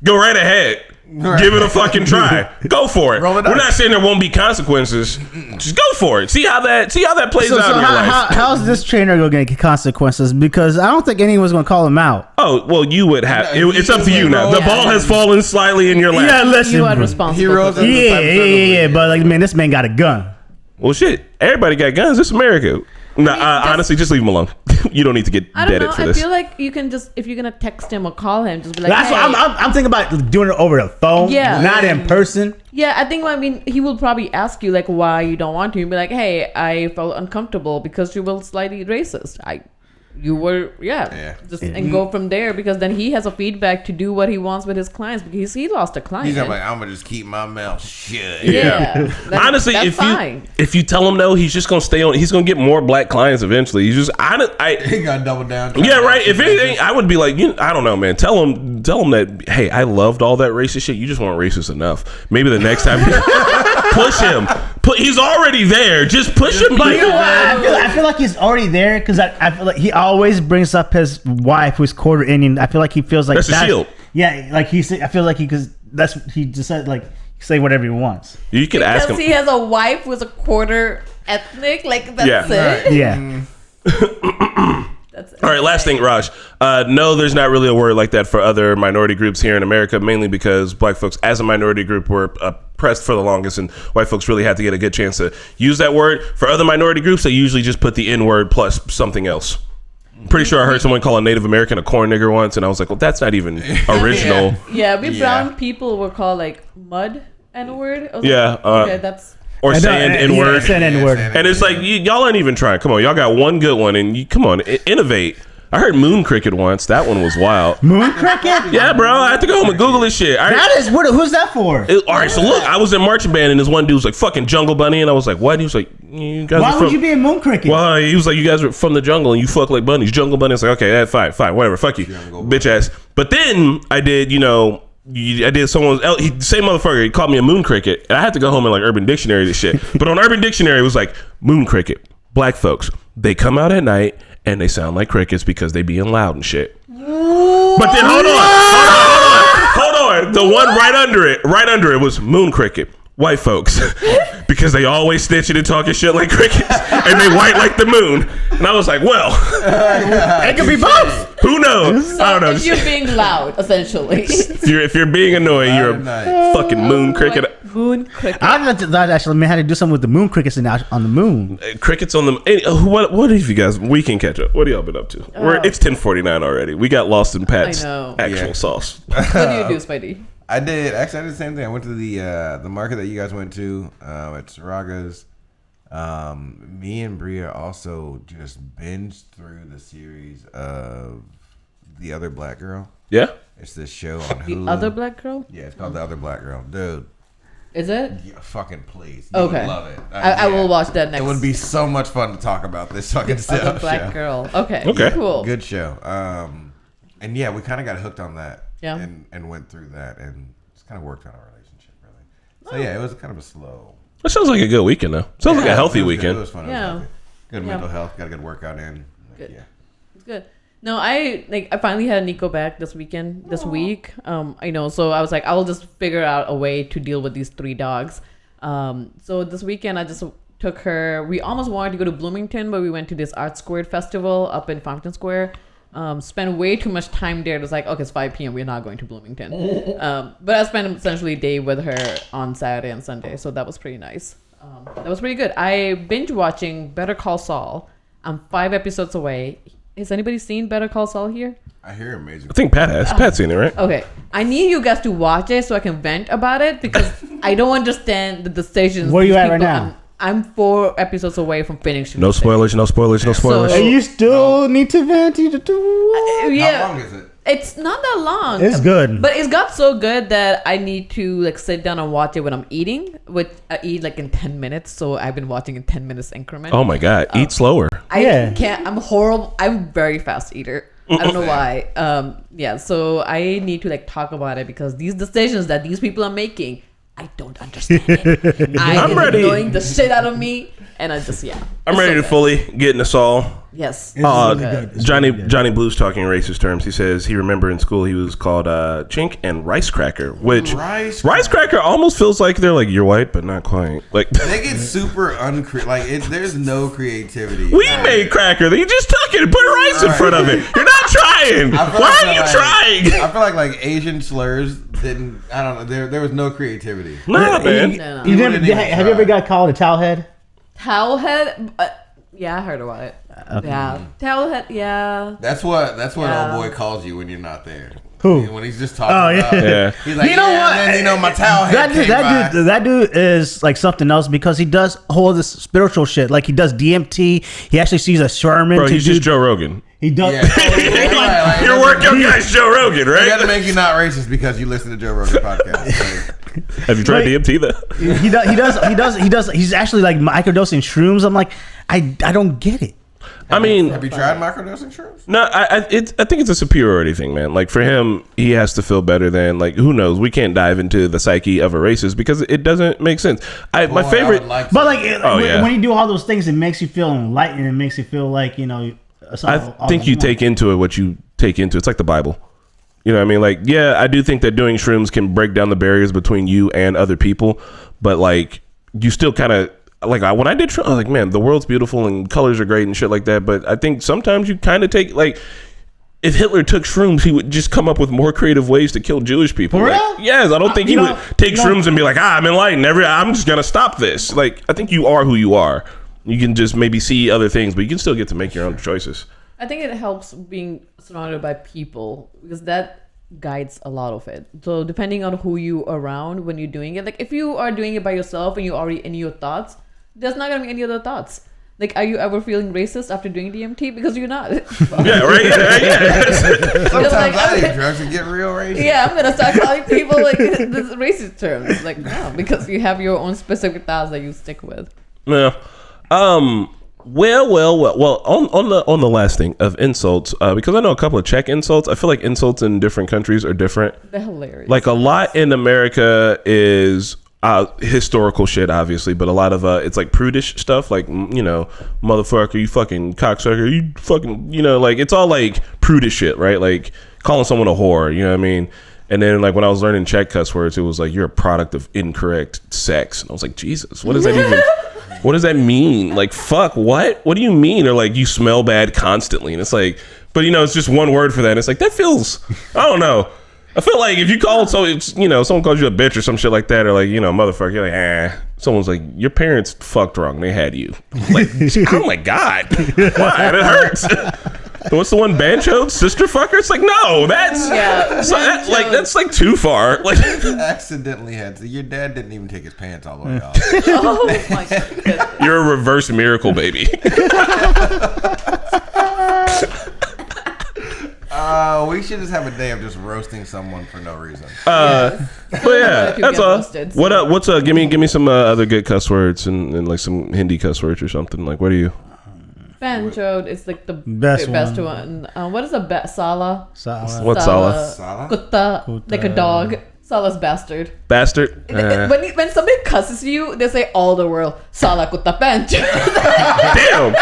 Speaker 1: Go right ahead. Right. Give it a fucking try. Go for it. We're not saying there won't be consequences. Just go for it. See how that plays out in your life.
Speaker 2: How's this trainer going to get consequences? Because I don't think anyone's going to call him out.
Speaker 1: Oh, well, you would have. It's up to you now. The ball has fallen slightly in your lap.
Speaker 2: Yeah, listen.
Speaker 3: You are responsible.
Speaker 2: Yeah. But like, man, this man got a gun.
Speaker 1: Well, shit. Everybody got guns. It's America. Honestly, just leave him alone. You don't need to get deaded for this.
Speaker 3: I feel like you can just, if you're gonna text him or call him, just be like,
Speaker 2: that's
Speaker 3: hey.
Speaker 2: what I'm thinking about doing it over the phone, not in person.
Speaker 3: Yeah, I think. I mean, he will probably ask you like why you don't want to. You'll be like, hey, I felt uncomfortable because you were slightly racist. And go from there because then he has a feedback to do what he wants with his clients because he lost a client.
Speaker 4: He's like, I'm gonna just keep my mouth shut.
Speaker 1: Yeah. Honestly, if you tell him no, he's just gonna stay on. He's gonna get more black clients eventually. He's just
Speaker 4: he gotta double down.
Speaker 1: Yeah, right. If anything, I would be like, I don't know, man. Tell him that. Hey, I loved all that racist shit. You just weren't racist enough. Maybe the next time, push him. He's already there. Just push him.
Speaker 2: But you know what? I feel like he's already there because I feel like he always brings up his wife who's quarter Indian. I feel like he feels like
Speaker 1: that's a shield.
Speaker 2: Yeah, like I feel like he just said like say whatever he wants.
Speaker 1: You can ask him.
Speaker 3: He has a wife who's a quarter ethnic. Like that's it.
Speaker 2: Yeah.
Speaker 3: That's
Speaker 1: all right, last thing, Raj. No, there's not really a word like that for other minority groups here in America, mainly because black folks as a minority group were oppressed for the longest, and white folks really had to get a good chance to use that word. For other minority groups, they usually just put the N-word plus something else. Pretty sure I heard someone call a Native American a corn nigger once, and I was like, well, that's not even original.
Speaker 3: Brown people were called like mud N-word.
Speaker 1: Okay,
Speaker 3: that's...
Speaker 1: Or sand N-word.
Speaker 2: Sand N-word.
Speaker 1: And it's like, y'all aren't even trying. Come on, y'all got one good one, and come on, innovate. I heard moon cricket once. That one was wild.
Speaker 2: Moon cricket?
Speaker 1: Yeah, bro. I had to go home and Google this shit.
Speaker 2: Who's that for?
Speaker 1: All right, so look, I was in marching band, and this one dude was like, fucking Jungle Bunny, and I was like, what? He was like, you guys
Speaker 2: why would you be in moon cricket?
Speaker 1: Well, he was like, you guys are from the jungle, and you fuck like bunnies. Jungle Bunny. I was like, okay, that's fine, whatever, fuck you, bitch ass. But then I did, someone's same motherfucker. He called me a moon cricket, and I had to go home and like Urban Dictionary this shit. But on Urban Dictionary, it was like moon cricket, black folks, they come out at night and they sound like crickets because they being loud and shit. But then hold on. The one right under it was moon cricket. white folks because they always snitching and talking shit like crickets and they white like the moon. And I was like, well,
Speaker 2: It could be both.
Speaker 1: who knows? I don't know.
Speaker 3: If you're being loud, essentially.
Speaker 1: If you're being annoying, you're a fucking moon cricket.
Speaker 3: Moon cricket.
Speaker 2: I thought actually man had to do something with the moon crickets on the moon.
Speaker 1: Crickets on the. What have you guys? We can catch up. What have y'all been up to? It's 10:49 already. We got lost in Pat's actual sauce.
Speaker 3: What do you do, Spidey?
Speaker 4: I did the same thing. I went to the market that you guys went to at Saraga's. Me and Bria also just binged through the series of The Other Black Girl.
Speaker 1: Yeah,
Speaker 4: it's this show on Hulu.
Speaker 3: The Other Black Girl.
Speaker 4: Yeah, it's called The Other Black Girl, dude.
Speaker 3: Is it?
Speaker 4: Yeah, fucking please. You
Speaker 3: Okay.
Speaker 4: would love it.
Speaker 3: I will watch that next.
Speaker 4: It would be so much fun to talk about this fucking stuff.
Speaker 3: Other Black Girl. Okay.
Speaker 1: Okay.
Speaker 3: Cool.
Speaker 4: Good show. And yeah, we kind of got hooked on that.
Speaker 3: Yeah.
Speaker 4: And went through that and just kind of worked on our relationship really. So yeah, it was kind of a slow.
Speaker 1: that sounds like a good weekend though. Sounds like a healthy
Speaker 4: It was
Speaker 1: weekend.
Speaker 4: Good. It was fun.
Speaker 3: Yeah.
Speaker 4: It was healthy. Good mental health. Got a good workout in.
Speaker 3: Good.
Speaker 4: Yeah.
Speaker 3: It's good. No, I finally had Nico back this week. I know, so I was like, I will just figure out a way to deal with these 3 dogs. So this weekend I just took her. We almost wanted to go to Bloomington, but we went to this Art Squared festival up in Fountain Square. Spent way too much time there. It was like, okay, it's 5 p.m. We're not going to Bloomington. But I spent essentially a day with her on Saturday and Sunday, so that was pretty nice. That was pretty good. I binge watching Better Call Saul. I'm 5 episodes away. Has anybody seen Better Call Saul here?
Speaker 4: I hear amazing.
Speaker 1: I think Pat has. Pat's seen it, right?
Speaker 3: Okay. I need you guys to watch it so I can vent about it because I don't understand the decisions.
Speaker 2: Where are you
Speaker 3: these
Speaker 2: at right
Speaker 3: people-
Speaker 2: now?
Speaker 3: I'm 4 episodes away from finishing.
Speaker 1: No
Speaker 3: the thing.
Speaker 1: spoilers. No spoilers. No spoilers.
Speaker 3: So-
Speaker 2: And you still need to vent you to do.
Speaker 3: Yeah.
Speaker 4: How long is it?
Speaker 3: It's not that long.
Speaker 2: It's good.
Speaker 3: But it's got so good that I need to like sit down and watch it when I'm eating. I eat like in 10 minutes, so I've been watching in 10 minutes increment.
Speaker 1: Oh my God! Eat slower.
Speaker 3: I can't. I'm horrible. I'm a very fast eater. I don't know why. Yeah. So I need to like talk about it because these decisions that these people are making, I don't understand it. I'm
Speaker 1: ready.
Speaker 3: annoying the shit out of me, and I just
Speaker 1: I'm ready to fully get into Saul.
Speaker 3: Yes.
Speaker 1: Johnny Blue's talking in racist terms. He says he remember in school he was called Chink and Rice Cracker, which Rice Cracker almost feels like they're like you're white but not quite. Like
Speaker 4: they get super there's no creativity.
Speaker 1: We made cracker. You just took it and put rice in front of it. You're not trying. Why are you trying?
Speaker 4: I feel like Asian slurs didn't. I don't know. There was no creativity.
Speaker 1: Nah, man.
Speaker 3: No.
Speaker 2: Have you ever got called a towel head?
Speaker 3: Towel head. Yeah, I heard about it.
Speaker 2: Okay.
Speaker 3: Yeah, towel head. Yeah.
Speaker 4: That's what
Speaker 3: Yeah.
Speaker 4: old boy calls you when you're not there.
Speaker 2: Who?
Speaker 4: When he's just talking.
Speaker 2: Oh, yeah.
Speaker 1: Yeah.
Speaker 4: He's like,
Speaker 2: You know what?
Speaker 4: And then, my towel head
Speaker 2: That dude is like something else because he does all this spiritual shit. Like he does DMT. He actually sees a sermon.
Speaker 1: Bro,
Speaker 2: to
Speaker 1: he's
Speaker 2: do,
Speaker 1: just Joe Rogan.
Speaker 2: He does.
Speaker 4: Yeah.
Speaker 1: Your workout guy's Joe Rogan,
Speaker 4: I got to
Speaker 1: right?
Speaker 4: make you not racist because you listen to Joe Rogan podcast.
Speaker 1: Have you tried
Speaker 2: Wait.
Speaker 1: DMT though?
Speaker 2: He does. He's actually like microdosing shrooms. I'm like, I don't get it.
Speaker 1: I mean,
Speaker 4: Have you tried microdosing shrooms?
Speaker 1: no, I think it's a superiority thing, man. Like for him, he has to feel better than like who knows. We can't dive into the psyche of a racist because it doesn't make sense. My favorite,
Speaker 2: When you do all those things, it makes you feel enlightened. It makes you feel like
Speaker 1: I think you take into it what you take into. It's like the Bible. You know what I mean? Like, yeah, I do think that doing shrooms can break down the barriers between you and other people, but like you still kind of. Like when I did, I was like, man, the world's beautiful and colors are great and shit like that. But I think sometimes you kind of take like, if Hitler took shrooms, he would just come up with more creative ways to kill Jewish people.
Speaker 2: For
Speaker 1: Like,
Speaker 2: real?
Speaker 1: yes, I don't think he would take shrooms and be like, I'm enlightened. I'm just gonna stop this. Like, I think you are who you are. You can just maybe see other things, but you can still get to make your own choices.
Speaker 3: I think it helps being surrounded by people because that guides a lot of it. So depending on who you around when you're doing it, like if you are doing it by yourself and you're already in your thoughts, there's not gonna be any other thoughts. Like, are you ever feeling racist after doing DMT? Because you're not.
Speaker 1: Yeah, right. Yeah.
Speaker 4: Sometimes
Speaker 3: like,
Speaker 4: I take drugs and get real racist.
Speaker 3: Yeah, I'm gonna start calling people like this racist terms. Like, no, because you have your own specific thoughts that you stick with.
Speaker 1: Yeah. Well. On the last thing of insults, because I know a couple of Czech insults. I feel like insults in different countries are different.
Speaker 3: They're hilarious.
Speaker 1: Like a lot in America is historical shit, obviously, but a lot of it's like prudish stuff, like motherfucker, you fucking cocksucker, you fucking, like it's all like prudish shit, right? Like calling someone a whore, you know what I mean? And then like when I was learning Czech cuss words, it was like you're a product of incorrect sex. And I was like, Jesus, what does that even? What does that mean? Like, fuck, what? What do you mean? Or like you smell bad constantly, and it's like, but you know, it's just one word for that. And it's like that feels, I don't know. I feel like if you call someone calls you a bitch or some shit like that, or like, motherfucker, you're like, someone's like, your parents fucked wrong. They had you. Like, oh my God. Why? It hurts. What's the one, Bancho? Sister fucker? It's like, no, that's that's like too far. Like,
Speaker 4: accidentally had to. Your dad didn't even take his pants all the way off.
Speaker 3: Oh my God.
Speaker 1: You're a reverse miracle baby.
Speaker 4: We should just have a day of just roasting someone for no reason.
Speaker 1: But yeah, that's all.
Speaker 3: Roasted, so.
Speaker 1: What up? What's up? Give me some other good cuss words and like some Hindi cuss words or something. Like, what are you?
Speaker 3: Banjo is like the
Speaker 2: Best
Speaker 3: one. What is a Sala?
Speaker 1: What's Sala?
Speaker 4: Sala?
Speaker 3: Kutta, like a dog. Sala's bastard.
Speaker 1: Bastard.
Speaker 3: When somebody cusses you, they say all the world Sala Kutta Banjo.
Speaker 1: Damn.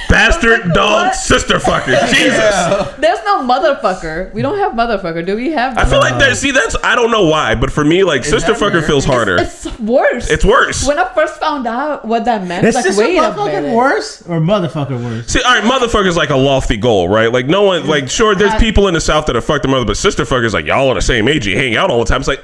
Speaker 1: Bastard, dog, sister fucker. Jesus.
Speaker 3: There's no motherfucker. We don't have motherfucker. Do we have?
Speaker 1: I feel like that. See, that's I don't know why, but for me, like sister fucker feels harder.
Speaker 3: It's worse.
Speaker 1: It's worse.
Speaker 3: When I first found out what that meant,
Speaker 2: Is
Speaker 3: like,
Speaker 2: sister
Speaker 3: wait a
Speaker 2: motherfucker
Speaker 3: minute.
Speaker 2: worse or motherfucker worse?
Speaker 1: See, all right, motherfucker's like a lofty goal, right? Like no one, like sure, there's people in the South that have fucked their mother, but sister fucker's like y'all are the same age, you hang out all the time. It's like,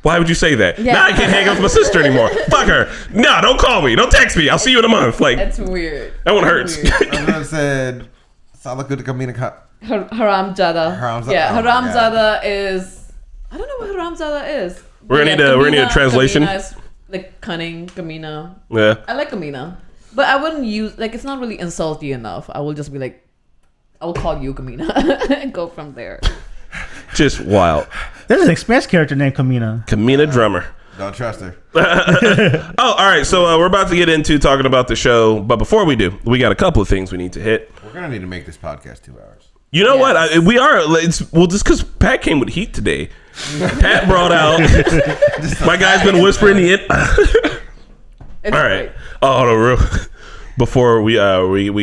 Speaker 1: why would you say that?
Speaker 3: Yeah.
Speaker 1: Now I can't hang out with my sister anymore. Fuck her. No, don't call me. Don't text me. I'll see you in a month. Like
Speaker 3: It's weird.
Speaker 1: that one hurts.
Speaker 4: Everyone said, Sala Kuta Kamina
Speaker 3: Haramzada.
Speaker 4: Haramzada.
Speaker 3: Yeah,
Speaker 4: Oh,
Speaker 3: Haramzada is. I don't know what Haramzada is.
Speaker 1: We're gonna need a translation.
Speaker 3: Kamina is like cunning, Kamina.
Speaker 1: Yeah.
Speaker 3: I like Kamina, but I wouldn't use like it's not really insulty enough. I will just be like, I will call you Kamina and go from there.
Speaker 1: Just wild.
Speaker 2: There's an Express character named Kamina.
Speaker 1: Kamina Drummer.
Speaker 4: Don't trust her.
Speaker 1: Oh, all right. So we're about to get into talking about the show, but before we do, we got a couple of things we need to hit.
Speaker 4: We're going to need to make this podcast 2 hours.
Speaker 1: You know
Speaker 3: Yes.
Speaker 1: what? We are. Just because Pat came with heat today. Pat brought out. My guy's been whispering the.
Speaker 3: It's
Speaker 1: All right.
Speaker 3: great.
Speaker 1: Oh, no, real. Before we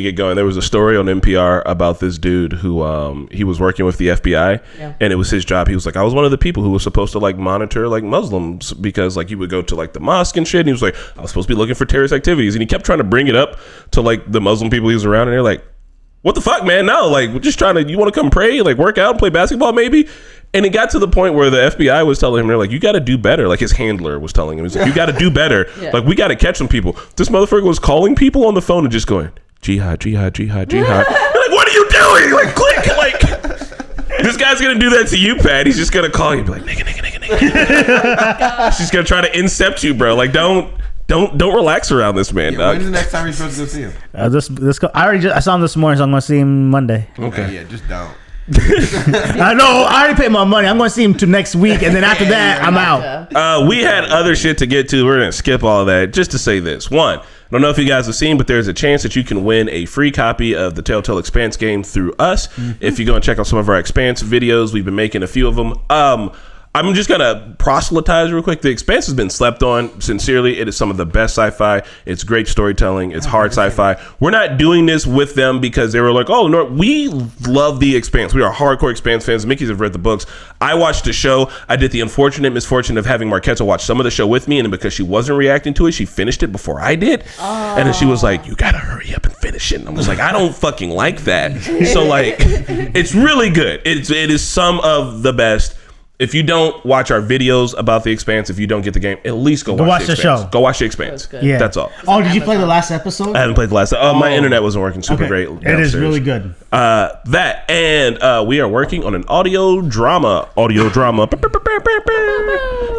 Speaker 1: get going, there was a story on NPR about this dude who he was working with the FBI, and it was his job. He was like, I was one of the people who was supposed to like monitor like Muslims because like he would go to like the mosque and shit. And he was like, I was supposed to be looking for terrorist activities, and he kept trying to bring it up to like the Muslim people he was around, and they're like, what the fuck, man? No, like we're just trying to. You want to come pray, like work out, play basketball, maybe. And it got to the point where the FBI was telling him, they're like, you got to do better. Like his handler was telling him, he's like, you got to do better.
Speaker 3: Yeah.
Speaker 1: Like we got to catch some people. This motherfucker was calling people on the phone and just going, jihad, jihad, jihad, jihad. Like, what are you doing? Like, click, like. This guy's gonna do that to you, Pat. He's just gonna call you, and be like, nigga, nigga, nigga, nigga. She's gonna try to incept you, bro. Like, don't relax around this man,
Speaker 4: Yeah,
Speaker 1: dog.
Speaker 4: when's the next time you're supposed to go see him?
Speaker 2: I saw him this morning, so I'm gonna see him Monday.
Speaker 1: Okay.
Speaker 4: Yeah, just don't.
Speaker 2: I know. I already paid my money. I'm gonna see him to next week, and then after that, I'm out.
Speaker 1: We had other shit to get to. We're gonna skip all of that just to say this. One, I don't know if you guys have seen, but there's a chance that you can win a free copy of the Telltale Expanse game through us. If you go and check out some of our Expanse videos, we've been making a few of them. I'm just gonna proselytize real quick. The Expanse has been slept on. Sincerely, it is some of the best sci-fi. It's great storytelling. It's hard sci-fi. We're not doing this with them because they were like, oh, no, we love the Expanse. We are hardcore Expanse fans. Mickey's have read the books. I watched the show. I did the unfortunate misfortune of having Marquetta watch some of the show with me, and because she wasn't reacting to it, she finished it before I did. And then she was like, you gotta hurry up and finish it. And I was like, I don't fucking like that. So like, it's really good. It is some of the best. If you don't watch our videos about The Expanse, if you don't get the game, at least go watch the Expanse.
Speaker 2: show.
Speaker 1: Go watch The Expanse.
Speaker 3: Good.
Speaker 2: Yeah,
Speaker 1: That's all.
Speaker 2: Oh, did you play the last episode?
Speaker 1: I haven't played the last. My internet wasn't working super great.
Speaker 2: It is
Speaker 1: downstairs.
Speaker 2: really good.
Speaker 1: That and we are working on an audio drama.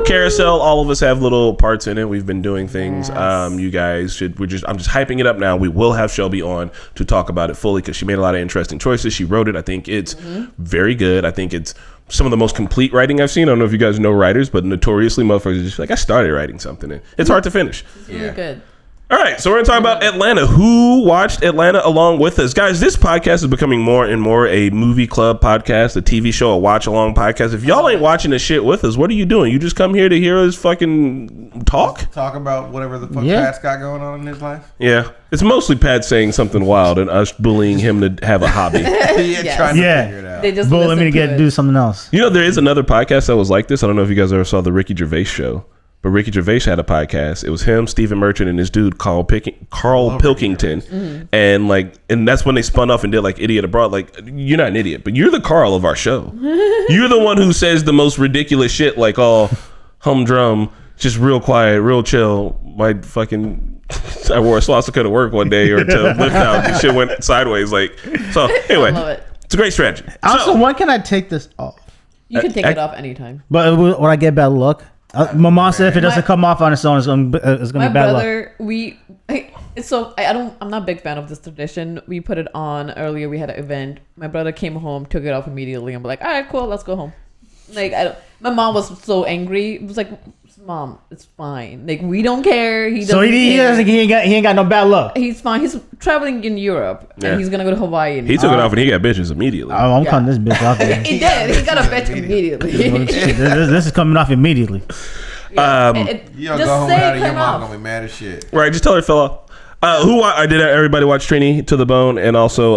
Speaker 1: Carousel. All of us have little parts in it. We've been doing things.
Speaker 3: Yes.
Speaker 1: You guys should. I'm just hyping it up now. We will have Shelby on to talk about it fully because she made a lot of interesting choices. She wrote it. I think it's very good. I think it's some of the most complete writing I've seen. I don't know if you guys know writers, but notoriously motherfuckers are just like, I started writing something and it's hard to finish.
Speaker 3: It's really good.
Speaker 1: All right, so we're going to talk about Atlanta. Who watched Atlanta along with us? Guys, this podcast is becoming more and more a movie club podcast, a TV show, a watch-along podcast. If y'all ain't watching this shit with us, what are you doing? You just come here to hear us fucking talk?
Speaker 4: Talk about whatever the fuck
Speaker 2: Yeah.
Speaker 4: Pat's got going on in his life.
Speaker 1: Yeah. It's mostly Pat saying something wild and us bullying him to have a hobby.
Speaker 4: Trying to figure it out.
Speaker 3: They just
Speaker 2: bullying me to
Speaker 3: listen to it.
Speaker 2: do something else.
Speaker 1: You know, there is another podcast that was like this. I don't know if you guys ever saw the Ricky Gervais show, but Ricky Gervais had a podcast. It was him, Stephen Merchant, and this dude Carl Pilkington, and that's when they spun off and did like Idiot Abroad. Like, you're not an idiot, but you're the Carl of our show. You're the one who says the most ridiculous shit, like all humdrum, just real quiet, real chill. I wore a swastika to work one day or to lift out. The shit went sideways. Like, so anyway,
Speaker 3: I love it.
Speaker 1: it's a great strategy.
Speaker 2: Also,
Speaker 1: So,
Speaker 2: when can I take this off?
Speaker 3: You can take it off anytime.
Speaker 2: But when I get bad luck, my mom said if it doesn't come off on its own, it's gonna be
Speaker 3: My
Speaker 2: bad luck.
Speaker 3: brother, I'm not a big fan of this tradition. We put it on earlier. We had an event. My brother came home, took it off immediately, and we're like, all right, cool, let's go home. Like, my mom was so angry. It was like, Mom, it's fine. Like, we don't care. He
Speaker 2: ain't got no bad luck.
Speaker 3: He's fine. He's traveling in Europe, and he's gonna go to Hawaii.
Speaker 1: he took it off and he got bitches immediately.
Speaker 2: I'm cutting this bitch off.
Speaker 3: He did. He got a bitch immediately.
Speaker 2: This is coming off immediately.
Speaker 4: You don't
Speaker 3: Just
Speaker 4: go home
Speaker 3: say
Speaker 4: without it, your
Speaker 3: come
Speaker 4: mom
Speaker 3: off.
Speaker 4: gonna be mad as shit.
Speaker 1: Right, just tell her it fell off. I did everybody watch Trini to the Bone and also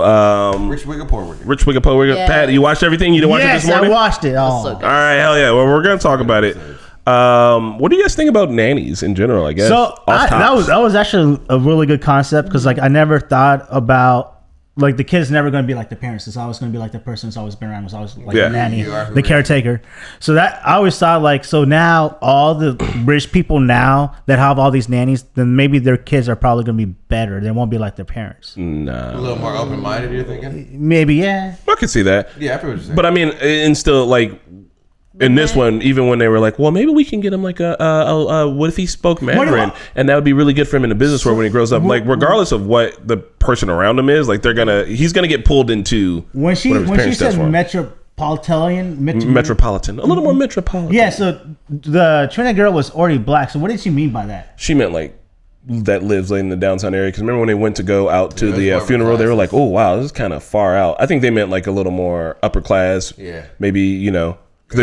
Speaker 4: Rich Wigga, poor Wigga.
Speaker 1: Rich Wigga Po Wigga.
Speaker 3: Yeah.
Speaker 1: Pat, you watched everything? You didn't watch it
Speaker 2: Yes,
Speaker 1: this morning?
Speaker 2: I watched it.
Speaker 3: So
Speaker 2: Oh.
Speaker 3: good.
Speaker 1: All right, hell yeah. Well, we're gonna talk about it. What do you guys think about nannies in general? I guess
Speaker 2: So that was actually a really good concept because like I never thought about like the kid's never going to be like the parents. It's always going to be like the person that's always been around. It's always like
Speaker 1: Yeah.
Speaker 2: the nanny,
Speaker 4: You are who
Speaker 2: the
Speaker 4: you are.
Speaker 2: caretaker. So that I always thought like so now all the rich people now that have all these nannies, then maybe their kids are probably going to be better. They won't be like their parents.
Speaker 4: A
Speaker 1: Nah,
Speaker 4: little more open minded, you're thinking?
Speaker 2: Maybe yeah.
Speaker 1: I could see that.
Speaker 4: Yeah, I feel what you're saying.
Speaker 1: But I mean, and still like. In this one, even when they were like, well, maybe we can get him like what if he spoke Mandarin, and that would be really good for him in the business world when he grows up. Like, regardless of what the person around him is, like he's gonna get pulled into
Speaker 2: When she said
Speaker 1: metropolitan, a little more metropolitan.
Speaker 2: yeah. So the Trinidad girl was already black. So what did she mean by that?
Speaker 1: She meant like that lives like in the downtown area. Because remember when they went to go out to
Speaker 4: Yeah,
Speaker 1: the
Speaker 4: it's more of a
Speaker 1: funeral, they were
Speaker 4: class.
Speaker 1: like, oh wow, this is kind of far out. I think they meant like a little more upper class.
Speaker 4: Yeah.
Speaker 1: Maybe
Speaker 4: It was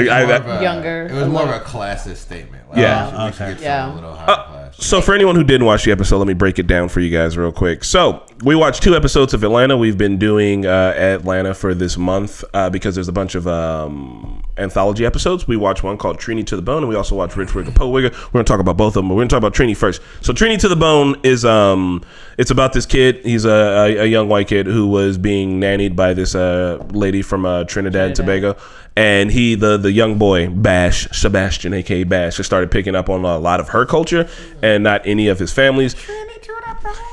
Speaker 4: more of a-
Speaker 3: Younger.
Speaker 4: It was more of a classist statement. Like,
Speaker 1: Yeah.
Speaker 4: we should get
Speaker 3: Yeah.
Speaker 4: someone a little higher class.
Speaker 1: So for anyone who didn't watch the episode, let me break it down for you guys real quick. So we watched 2 episodes of Atlanta. We've been doing Atlanta for this month because there's a bunch of anthology episodes. We watched one called Trini to the Bone, and we also watched Rich Wigga Po Wigga. We're going to talk about both of them, but we're going to talk about Trini first. So Trini to the Bone is it's about this kid. He's a young white kid who was being nannied by this lady from Trinidad and Tobago. And he, the young boy, Sebastian, aka Bash, just started picking up on a lot of her culture and not any of his family's.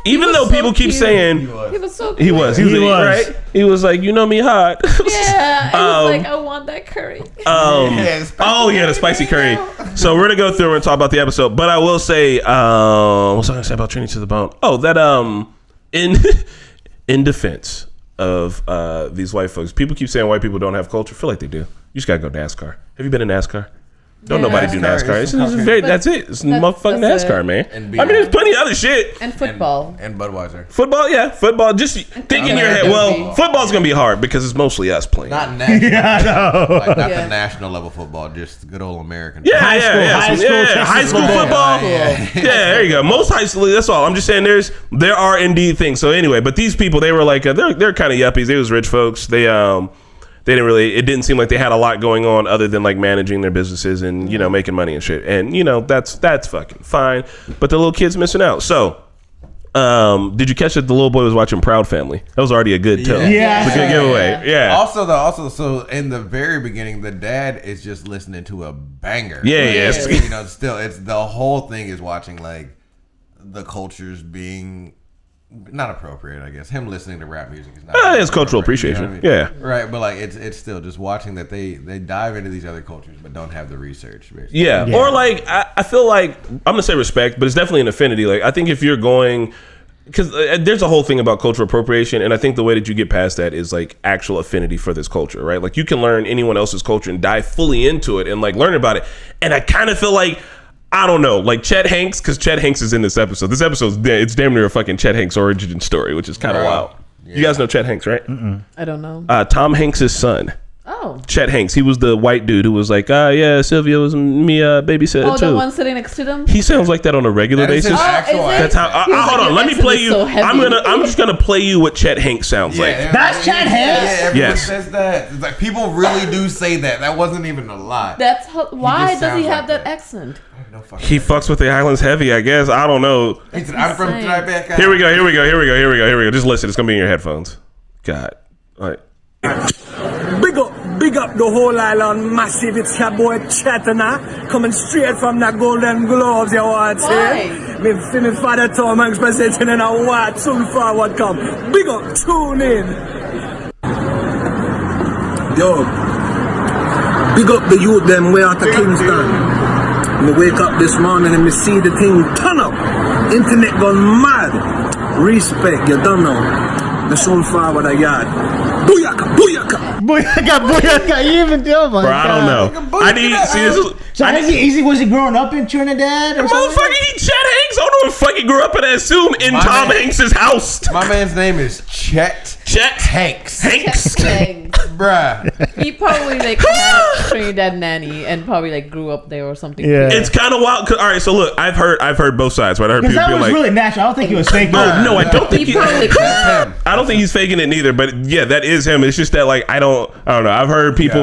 Speaker 1: Even though people keep saying
Speaker 3: He was so cute.
Speaker 1: he was right. He was like, you know me hot.
Speaker 3: Yeah. I was like, I want that curry.
Speaker 1: The spicy curry. So we're gonna go through and talk about the episode. But I will say, what's I gonna say about Trini to the Bone? Oh, that in defense of these white folks, people keep saying white people don't have culture. I feel like they do. You just gotta go NASCAR. Have you been in NASCAR? Don't
Speaker 3: Yeah.
Speaker 1: nobody do
Speaker 4: NASCAR
Speaker 1: NASCAR.
Speaker 4: is
Speaker 1: It's very, that's it. It's motherfucking
Speaker 3: that's
Speaker 1: NASCAR,
Speaker 3: it.
Speaker 1: man.
Speaker 4: And
Speaker 1: I
Speaker 4: beer.
Speaker 1: mean, there's plenty of other shit.
Speaker 3: And football.
Speaker 4: And Budweiser.
Speaker 1: Football, yeah, football. Just think in your head. Well, football's gonna be hard because it's mostly us playing.
Speaker 4: Not national. Like not
Speaker 3: Yeah.
Speaker 4: the national level football, just good old American.
Speaker 1: Yeah,
Speaker 2: High school
Speaker 1: football.
Speaker 3: Cool.
Speaker 1: Yeah, there you go. Most high school. That's all. I'm just saying. There are indeed things. So anyway, but these people, they were like they're kind of yuppies. They was rich folks. They didn't really. It didn't seem like they had a lot going on other than like managing their businesses and making money and shit. And that's fucking fine. But the little kid's missing out. So. Did you catch that the little boy was watching Proud Family? That was already a good tell.
Speaker 2: Yeah.
Speaker 1: It's a good giveaway. Yeah.
Speaker 4: Also, so in the very beginning, the dad is just listening to a banger.
Speaker 1: Yeah, yeah.
Speaker 4: Still, it's the whole thing is watching like the cultures being not appropriate. I guess him listening to rap music is not.
Speaker 1: It's cultural
Speaker 4: appropriate,
Speaker 1: appreciation.
Speaker 4: you know what I mean?
Speaker 1: Yeah.
Speaker 4: Right, but like it's still just watching that they dive into these other cultures but don't have the research. Basically.
Speaker 1: Yeah. Or like I feel like I'm gonna say respect, but it's definitely an affinity. Like I think if you're going, because there's a whole thing about cultural appropriation, and I think the way that you get past that is like actual affinity for this culture, right? Like you can learn anyone else's culture and dive fully into it and like learn about it. And I kind of feel like, I don't know, like Chet Hanks, because Chet Hanks is in this episode. This episode, it's damn near a fucking Chet Hanks origin story, which is kind of wild.
Speaker 4: Yeah.
Speaker 1: You guys know Chet Hanks, right?
Speaker 3: I don't know.
Speaker 1: Tom Hanks' son.
Speaker 3: Oh.
Speaker 1: Chet Hanks. He was the white dude who was like, yeah, Sylvia was me babysitter
Speaker 3: Oh,
Speaker 1: too.
Speaker 3: the one sitting next to them?
Speaker 1: He sounds like that on a regular
Speaker 4: That is
Speaker 1: basis.
Speaker 4: his actual
Speaker 3: is it?
Speaker 1: That's how.
Speaker 3: He was
Speaker 1: Hold
Speaker 3: like,
Speaker 1: on, let me
Speaker 3: "Your
Speaker 1: play
Speaker 3: accent
Speaker 1: you.
Speaker 3: is so heavy."
Speaker 1: I'm just gonna play you what Chet Hanks sounds like.
Speaker 2: That's Chet Hanks?
Speaker 4: Yeah, everyone
Speaker 1: Yes.
Speaker 4: says that. It's like people really do say that. That wasn't even a lie.
Speaker 3: That's why
Speaker 4: just
Speaker 3: does he
Speaker 4: sounds
Speaker 3: have
Speaker 4: like
Speaker 3: that accent?
Speaker 4: No fucking
Speaker 1: He fucks with the islands heavy, I guess. I don't know.
Speaker 4: He said, I'm from
Speaker 3: insane.
Speaker 4: Tribeca.
Speaker 1: Here we go. Just listen. It's gonna be in your headphones. God. All right.
Speaker 5: Big up the whole island, massive. It's your boy Chetana, coming straight from the Golden Globes, you want to
Speaker 3: Why?
Speaker 5: say? Me see me father Tom Hanks presenting in a what soon forward come. Big up, tune in. Yo, big up the youth them way out of Kingston. Me wake up this morning and me see the thing turn up. Internet gone mad. Respect, you don't know. The soon forward I got. Booyaka, booyaka.
Speaker 2: Booyaka, you even do it,
Speaker 1: Bro, I don't know. I need see this.
Speaker 2: So was he growing up in Trinidad or something?
Speaker 1: Motherfucker, he Chet Hanks. I don't know if fucking grew up in that assume in
Speaker 4: My
Speaker 1: Tom
Speaker 4: man-
Speaker 1: Hanks' house.
Speaker 4: My man's name is Chet Hanks.
Speaker 1: Hanks.
Speaker 3: Thanks.
Speaker 4: Bruh.
Speaker 3: He probably like had Trinidad nanny and probably like grew up there or something.
Speaker 2: Yeah.
Speaker 1: It's kind of wild. All right, so look, I've heard both sides. Right, I heard
Speaker 2: Because
Speaker 1: people
Speaker 2: that
Speaker 1: be
Speaker 2: was
Speaker 1: like,
Speaker 2: really natural. I don't think he was faking it.
Speaker 1: no, I don't think
Speaker 3: He probably
Speaker 4: That's him.
Speaker 1: I don't think he's faking it neither, but yeah, that is him. It's just that like I don't know. I've heard people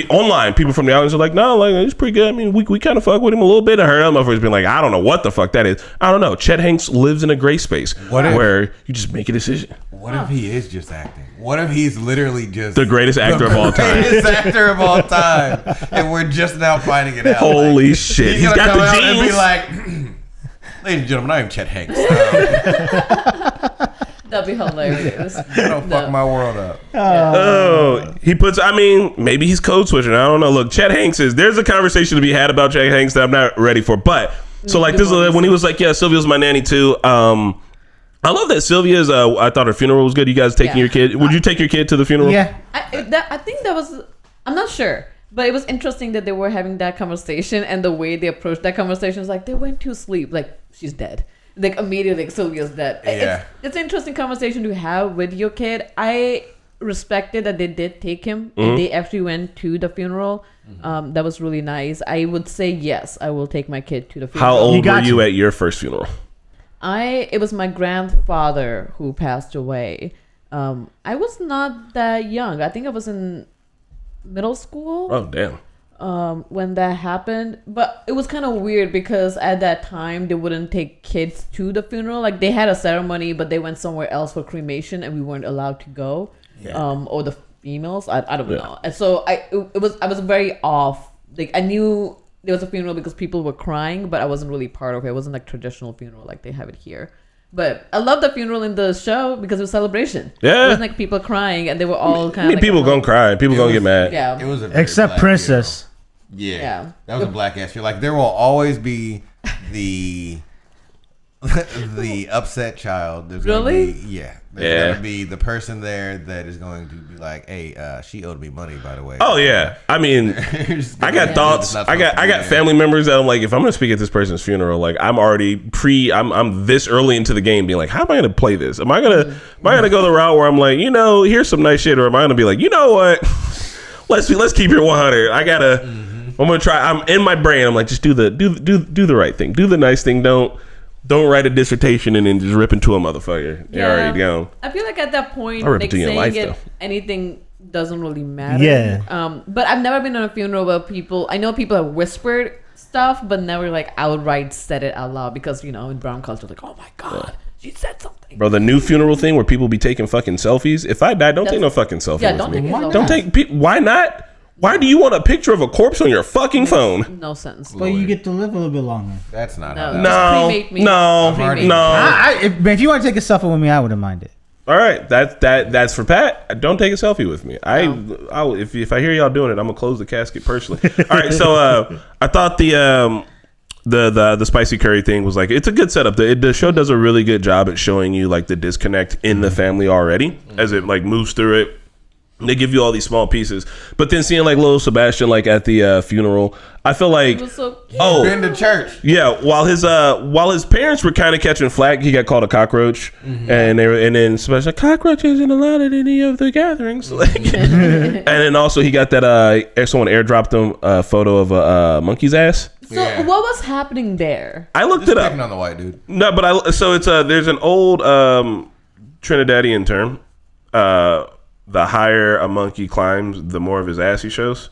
Speaker 1: online, people from the islands are like, no, like it's pretty good. I mean, we kind of fuck with him a little bit. I heard other motherfuckers being like, I don't know what the fuck that is. I don't know. Chet Hanks lives in a gray space where you just make a decision.
Speaker 4: What if he is just acting? What if he's literally just
Speaker 1: The greatest actor of all time.
Speaker 4: The greatest actor of all time, and we're just now finding it out.
Speaker 1: Holy
Speaker 4: Like,
Speaker 1: shit,
Speaker 4: he's
Speaker 1: he's
Speaker 4: gonna
Speaker 1: got
Speaker 4: come
Speaker 1: the
Speaker 4: out and be
Speaker 1: genes.
Speaker 4: like, ladies and gentlemen, I am Chet Hanks.
Speaker 3: That'd be hilarious.
Speaker 4: Don't fuck my world up.
Speaker 1: Oh, he puts. I mean, maybe he's code switching. I don't know. Look, Chet Hanks is. There's a conversation to be had about Chet Hanks that I'm not ready for. But so like this is when he was like, yeah, Sylvia's my nanny too. I love that Sylvia's. I thought her funeral was good. You guys taking your kid? Would you take your kid to the funeral?
Speaker 2: Yeah.
Speaker 3: I think that was. I'm not sure, but it was interesting that they were having that conversation and the way they approached that conversation was like they went to sleep, like she's dead, like immediately, like Sylvia's dead.
Speaker 4: Yeah.
Speaker 3: It's an interesting conversation to have with your kid. I respected that they did take him and they actually went to the funeral. That was really nice. I would say yes, I will take my kid to the funeral.
Speaker 1: How old were you
Speaker 2: to.
Speaker 1: at your first funeral?
Speaker 3: It was my grandfather who passed away. I was not that young. I think I was in middle school.
Speaker 1: Oh damn.
Speaker 3: When that happened, but it was kind of weird because at that time they wouldn't take kids to the funeral. Like they had a ceremony, but they went somewhere else for cremation, and we weren't allowed to go. Or the females, I don't know. And so I was very off. Like I knew there was a funeral because people were crying, but I wasn't really part of it. It wasn't like traditional funeral like they have it here. But I love the funeral in the show because it was celebration.
Speaker 1: Yeah.
Speaker 3: It was like people crying and they were all kind of like,
Speaker 1: people gonna cry. People gonna get mad.
Speaker 3: Yeah.
Speaker 4: It was a very
Speaker 2: Except
Speaker 4: black
Speaker 2: Princess.
Speaker 4: funeral. Yeah.
Speaker 3: Yeah.
Speaker 4: That was a black ass feel. Like there will always be the upset child. There's
Speaker 3: Really?
Speaker 4: Gonna be, there's gonna be the person there that is going to be like, hey, she owed me money, by the way.
Speaker 1: Oh yeah. I mean, I got thoughts. I got family members that I'm like, if I'm gonna speak at this person's funeral, like I'm already I'm this early into the game, being like, how am I gonna play this? Am I gonna go the route where I'm like, here's some nice shit, or am I gonna be like, you know what? Let's keep it 100. I'm gonna try. I'm in my brain. I'm like, just do the right thing. Do the nice thing. Don't write a dissertation and then just rip into a motherfucker. You're already gone.
Speaker 3: I feel like at that point,
Speaker 1: I'll rip
Speaker 3: like
Speaker 1: it to your
Speaker 3: saying
Speaker 1: life, though.
Speaker 3: anything doesn't really matter.
Speaker 2: Yeah.
Speaker 3: But I've never been on a funeral where I know people have whispered stuff, but never like outright said it out loud because, in brown culture, like, oh my God, she said something.
Speaker 1: Bro, the new funeral thing where people be taking fucking selfies. If I die, don't take no fucking selfie with
Speaker 3: don't
Speaker 1: me.
Speaker 3: take a selfie.
Speaker 1: Don't take. Why not? Why do you want a picture of a corpse on your fucking phone?
Speaker 3: No sense.
Speaker 2: But you get to live a little bit longer.
Speaker 4: That's not
Speaker 3: No.
Speaker 4: how that
Speaker 1: No,
Speaker 3: Cremate me.
Speaker 1: no,
Speaker 3: Cremate
Speaker 1: no.
Speaker 2: If you want to take a selfie with me, I wouldn't mind it.
Speaker 1: All right, that's for Pat. Don't take a selfie with me. If I hear y'all doing it, I'm gonna close the casket personally. All right, so I thought the spicy curry thing was like, it's a good setup. The show does a really good job at showing you like the disconnect in the family already as it like moves through it. They give you all these small pieces, but then seeing like little Sebastian like at the funeral, I feel like
Speaker 3: It was so cute.
Speaker 4: Been to church.
Speaker 1: yeah. While his parents were kind of catching flack, he got called a cockroach, and then Sebastian like, cockroach isn't allowed at any of the gatherings. Like, and then also he got that someone airdropped him a photo of a monkey's ass.
Speaker 3: So what was happening there?
Speaker 1: I looked
Speaker 4: Just
Speaker 1: it up.
Speaker 4: picking on the white dude.
Speaker 1: No, but it's there's an old Trinidadian term. The higher a monkey climbs, the more of his ass he shows.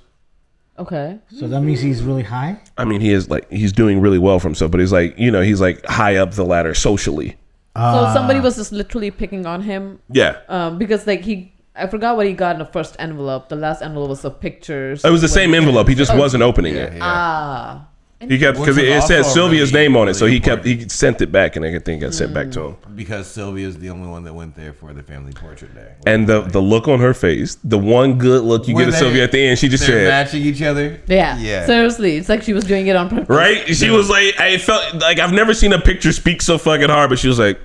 Speaker 3: Okay.
Speaker 2: So that means he's really high?
Speaker 1: I mean, he's doing really well for himself, but he's like high up the ladder socially.
Speaker 3: So somebody was just literally picking on him.
Speaker 1: Yeah.
Speaker 3: Because like I forgot what he got in the first envelope. The last envelope was of pictures.
Speaker 1: It was the same envelope. He just wasn't opening it.
Speaker 3: Ah.
Speaker 1: He kept because
Speaker 4: Which
Speaker 1: it
Speaker 4: was
Speaker 1: said
Speaker 4: also
Speaker 1: Sylvia's
Speaker 4: really,
Speaker 1: name on it, so
Speaker 4: really
Speaker 1: he sent it back, and I think it got sent back to him.
Speaker 4: Because Sylvia's the only one that went there for the family portrait day.
Speaker 1: And the look on her face, the one good look you
Speaker 4: Were
Speaker 1: get at
Speaker 4: they-
Speaker 1: Sylvia at the end, she just
Speaker 4: They're
Speaker 1: said,
Speaker 4: matching each other.
Speaker 3: Yeah.
Speaker 4: Yeah.
Speaker 3: Seriously, it's like she was doing it on purpose.
Speaker 1: right? She was like, I felt like I've never seen a picture speak so fucking hard, but she was like,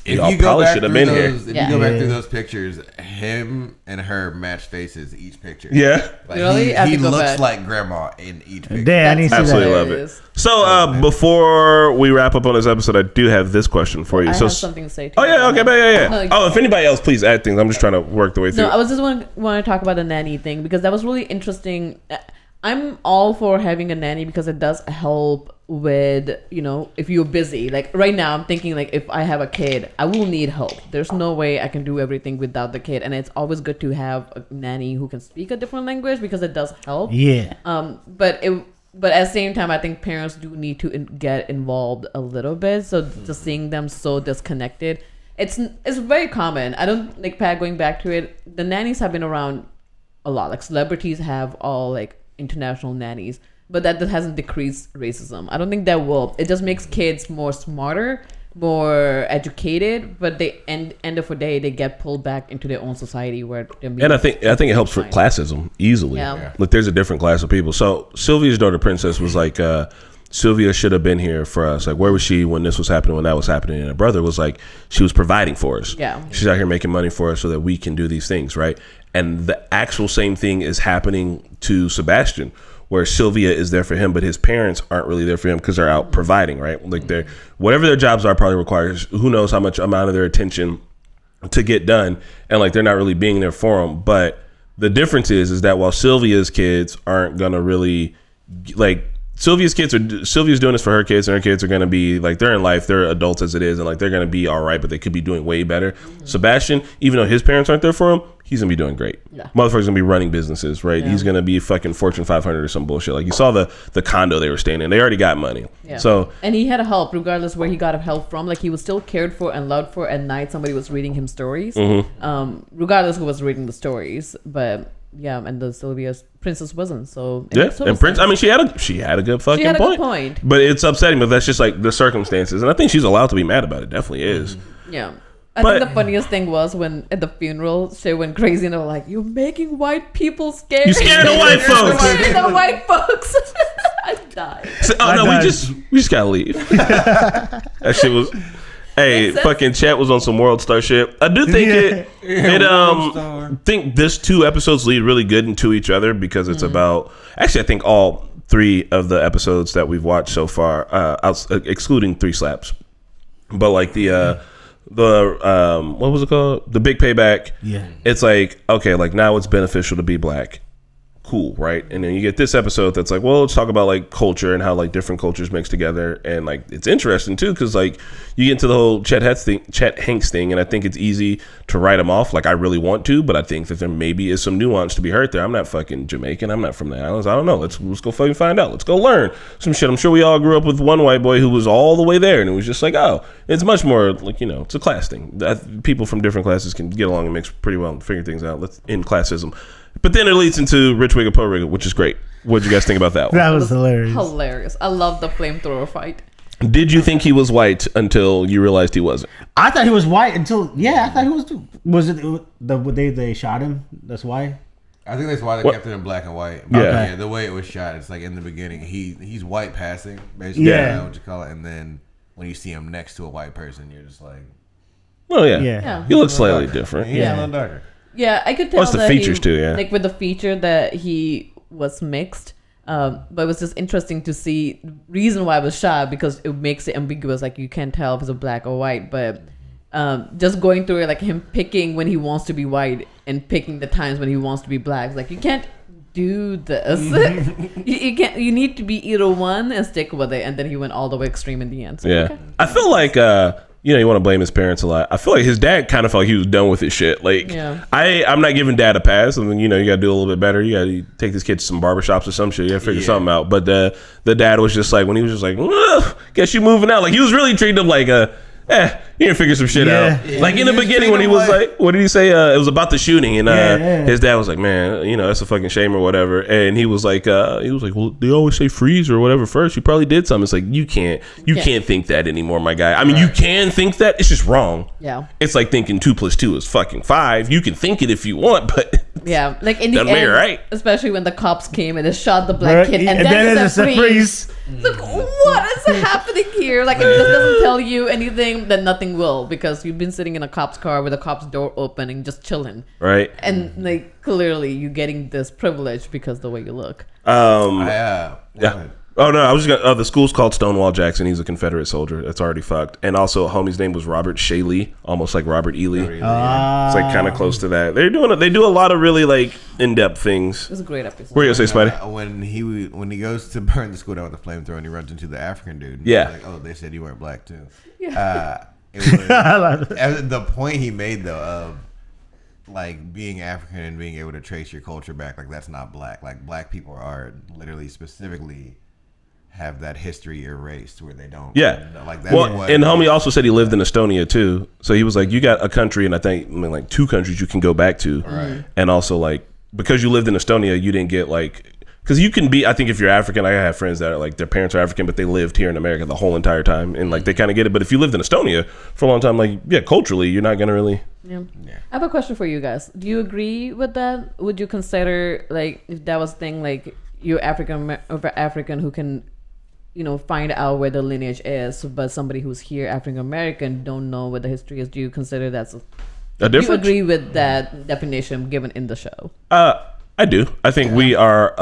Speaker 1: y'all probably should have been here.
Speaker 4: If you go back through those pictures, him and her match faces each picture.
Speaker 1: Yeah.
Speaker 4: Like
Speaker 3: Really? I have
Speaker 4: he
Speaker 3: to go
Speaker 4: looks
Speaker 3: back.
Speaker 4: like grandma in each picture.
Speaker 2: Damn, I need to see
Speaker 1: Absolutely
Speaker 2: that.
Speaker 1: love it.
Speaker 3: Hilarious.
Speaker 1: So before we wrap up on this episode, I do have this question for you.
Speaker 3: I
Speaker 1: So
Speaker 3: have something to say too.
Speaker 1: oh yeah, okay, but yeah.
Speaker 3: No,
Speaker 1: Oh, if anybody else, please add things. I'm just trying to work the way through.
Speaker 3: No, I was just want to talk about the nanny thing because that was really interesting. I'm all for having a nanny because it does help with, if you're busy. Like right now, I'm thinking like if I have a kid, I will need help. There's no way I can do everything without the kid. And it's always good to have a nanny who can speak a different language because it does help.
Speaker 2: Yeah.
Speaker 3: But at the same time, I think parents do need to get involved a little bit. So just seeing them so disconnected, it's very common. I don't like Pat going back to it. The nannies have been around a lot. Like celebrities have all like international nannies, but that hasn't decreased racism. I don't think that will. It just makes kids more smarter, more educated, but they end of the day they get pulled back into their own society where they're
Speaker 1: And I think it helps for classism easily.
Speaker 3: Yeah.
Speaker 1: Like there's a different class of people. So Sylvia's daughter Princess was like, Sylvia should have been here for us. Like where was she when this was happening, when that was happening? And her brother was like, she was providing for us.
Speaker 3: Yeah.
Speaker 1: She's out here making money for us so that we can do these things, right? And the actual same thing is happening to Sebastian, where Sylvia is there for him, but his parents aren't really there for him because they're out providing, right? Like they're whatever their jobs are probably requires who knows how much amount of their attention to get done, and like they're not really being there for him. But the difference is that while Sylvia's kids aren't gonna really like Sylvia's doing this for her kids, and her kids are gonna be like they're in life, they're adults as it is, and like they're gonna be all right, but they could be doing way better. Sebastian, even though his parents aren't there for him, he's gonna be doing great.
Speaker 3: Yeah.
Speaker 1: Motherfucker's gonna be running businesses, right? He's gonna be fucking Fortune 500 or some bullshit. Like you saw the condo they were staying in, they already got money.
Speaker 3: Yeah.
Speaker 1: So
Speaker 3: and he had help regardless where he got help from. Like he was still cared for and loved for. At night, somebody was reading him stories. Regardless who was reading the stories, but yeah, and the Sylvia's princess wasn't. So it
Speaker 1: yeah,
Speaker 3: makes total
Speaker 1: and Prince.
Speaker 3: sense.
Speaker 1: I mean, she had a good fucking
Speaker 3: She had a
Speaker 1: point.
Speaker 3: good point.
Speaker 1: But it's upsetting. But that's just like the circumstances, and I think she's allowed to be mad about it. Definitely is.
Speaker 3: Yeah. I
Speaker 1: But-
Speaker 3: think the funniest thing was when at the funeral, she went crazy and they were like, "You're making white people scared.
Speaker 1: You scared the white folks."
Speaker 3: You're scaring the white folks." I died.
Speaker 1: So, we just gotta leave. That shit was. Hey,
Speaker 3: Makes sense.
Speaker 1: fucking chat was on some World Star shit. I do think think this 2 episodes lead really good into each other because it's about. Actually, I think all 3 of the episodes that we've watched so far, excluding 3 slaps, but like the what was it called? The Big Payback.
Speaker 2: Yeah.
Speaker 1: It's like, okay, like now it's beneficial to be black. Cool, right? And then you get this episode that's like, well, let's talk about like culture and how like different cultures mix together, and like it's interesting too because like you get into the whole Chet Hanks thing, and I think it's easy to write him off like I really want to, but I think that there maybe is some nuance to be heard there. I'm not fucking Jamaican, I'm not from the islands, I don't know. Let's go fucking find out. Let's go learn some shit. I'm sure we all grew up with one white boy who was all the way there, and it was just like, oh, it's much more like, it's a class thing. People from different classes can get along and mix pretty well and figure things out. Let's end classism. But then it leads into Rich Wigga Po Rigga, which is great. What did you guys think about that one?
Speaker 2: That was hilarious.
Speaker 3: Hilarious. I love the flamethrower fight.
Speaker 1: Did you think he was white until you realized he wasn't?
Speaker 2: I thought he was white until I thought he was too. Was it the day they shot him? That's why.
Speaker 4: I think that's why they kept it in black and white.
Speaker 1: Yeah.
Speaker 4: Yeah, the way it was shot, it's like in the beginning, he's white passing, basically.
Speaker 2: Yeah.
Speaker 4: Is what you call it, and then when you see him next to a white person, you're just like,
Speaker 1: Oh yeah.
Speaker 2: Yeah.
Speaker 1: He looks slightly different.
Speaker 4: he's a little darker.
Speaker 3: Yeah, I could tell.
Speaker 1: What's the
Speaker 3: that
Speaker 1: features
Speaker 3: he,
Speaker 1: too? Yeah,
Speaker 3: like with the feature that he was mixed. But it was just interesting to see the reason why I was shot because it makes it ambiguous. Like you can't tell if it's a black or white. But just going through it, like him picking when he wants to be white and picking the times when he wants to be black. It's like you can't do this. you can't. You need to be either one and stick with it. And then he went all the way extreme in the end. So,
Speaker 1: yeah.
Speaker 3: okay.
Speaker 1: I feel like you know, you want to blame his parents a lot. I feel like his dad kind of felt like he was done with his shit. Like,
Speaker 3: Yeah.
Speaker 1: I'm not giving dad a pass. I mean, you know, you got to do a little bit better. You got to take this kid to some barbershops or some shit. You got to figure something out. But the dad was just like, when he was just like, guess you moving out. Like, he was really treating him like you can figure some shit out.
Speaker 4: Yeah.
Speaker 1: Like in the beginning when he was like, what did he say? It was about the shooting, and his dad was like, man, you know, that's a fucking shame or whatever. And he was like, well, they always say freeze or whatever first. You probably did something. It's like you can't think that anymore, my guy. I mean, you can think that. It's just wrong.
Speaker 3: Yeah.
Speaker 1: It's like thinking 2 + 2 is fucking 5. You can think it if you want, but
Speaker 3: Yeah, like in the
Speaker 1: Doesn't make
Speaker 3: end,
Speaker 1: it right.
Speaker 3: especially when the cops came and they shot the black kid, and then it's a freeze. It's like, what is happening here? Like, if this doesn't tell you anything, then nothing will, because you've been sitting in a cop's car with a cop's door open and just chilling,
Speaker 1: right.
Speaker 3: and like clearly you're getting this privilege because of the way you look.
Speaker 1: Yeah. Oh no, I was just gonna. The school's called Stonewall Jackson. He's a Confederate soldier. That's already fucked. And also, homie's name was Robert Shaley, almost like Robert Ely. It's like kind of close to that. They do a lot of really like in-depth things.
Speaker 3: It was a great episode.
Speaker 1: What are you gonna say, Spidey?
Speaker 4: When he goes to burn the school down with the flamethrower and he runs into the African dude.
Speaker 1: Yeah.
Speaker 4: Like, oh, they said you weren't black too.
Speaker 3: Yeah.
Speaker 4: It was, the point he made though of like being African and being able to trace your culture back, like that's not black. Like black people are literally specifically have that history erased where they don't.
Speaker 1: Yeah.
Speaker 4: Like that's
Speaker 1: well,
Speaker 4: what,
Speaker 1: and homie also said he lived in Estonia too. So he was like, you got a country, and I mean, like 2 countries you can go back to.
Speaker 4: Right.
Speaker 1: And also like, because you lived in Estonia, you didn't get like, because you can be, I think if you're African, I have friends that are like, their parents are African, but they lived here in America the whole entire time. And like, they kind of get it. But if you lived in Estonia for a long time, like, yeah, culturally, you're not going to really.
Speaker 3: Yeah. I have a question for you guys. Do you agree with that? Would you consider, like, if that was a thing, like, you're African who can, you know, find out where the lineage is, but somebody who's here, African American, don't know what the history is? Do you consider that's
Speaker 1: A difference?
Speaker 3: Do you agree with that definition given in the show?
Speaker 1: I do. I think we are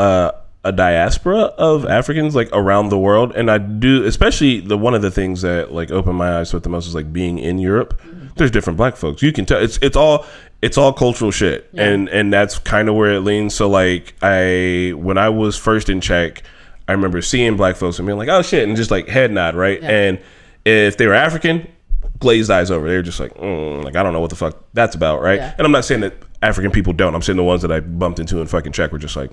Speaker 1: a diaspora of Africans like around the world, and I do, especially one of the things that like opened my eyes to it the most is like being in Europe. There's different black folks. You can tell it's all cultural shit, and that's kind of where it leans. So like when I was first in Czech, I remember seeing black folks and being like, oh shit, and just like head nod, right? Yeah. And if they were African, glazed eyes over. They're just like, like I don't know what the fuck that's about, right? Yeah. And I'm not saying that African people don't. I'm saying the ones that I bumped into in fucking Czech were just like,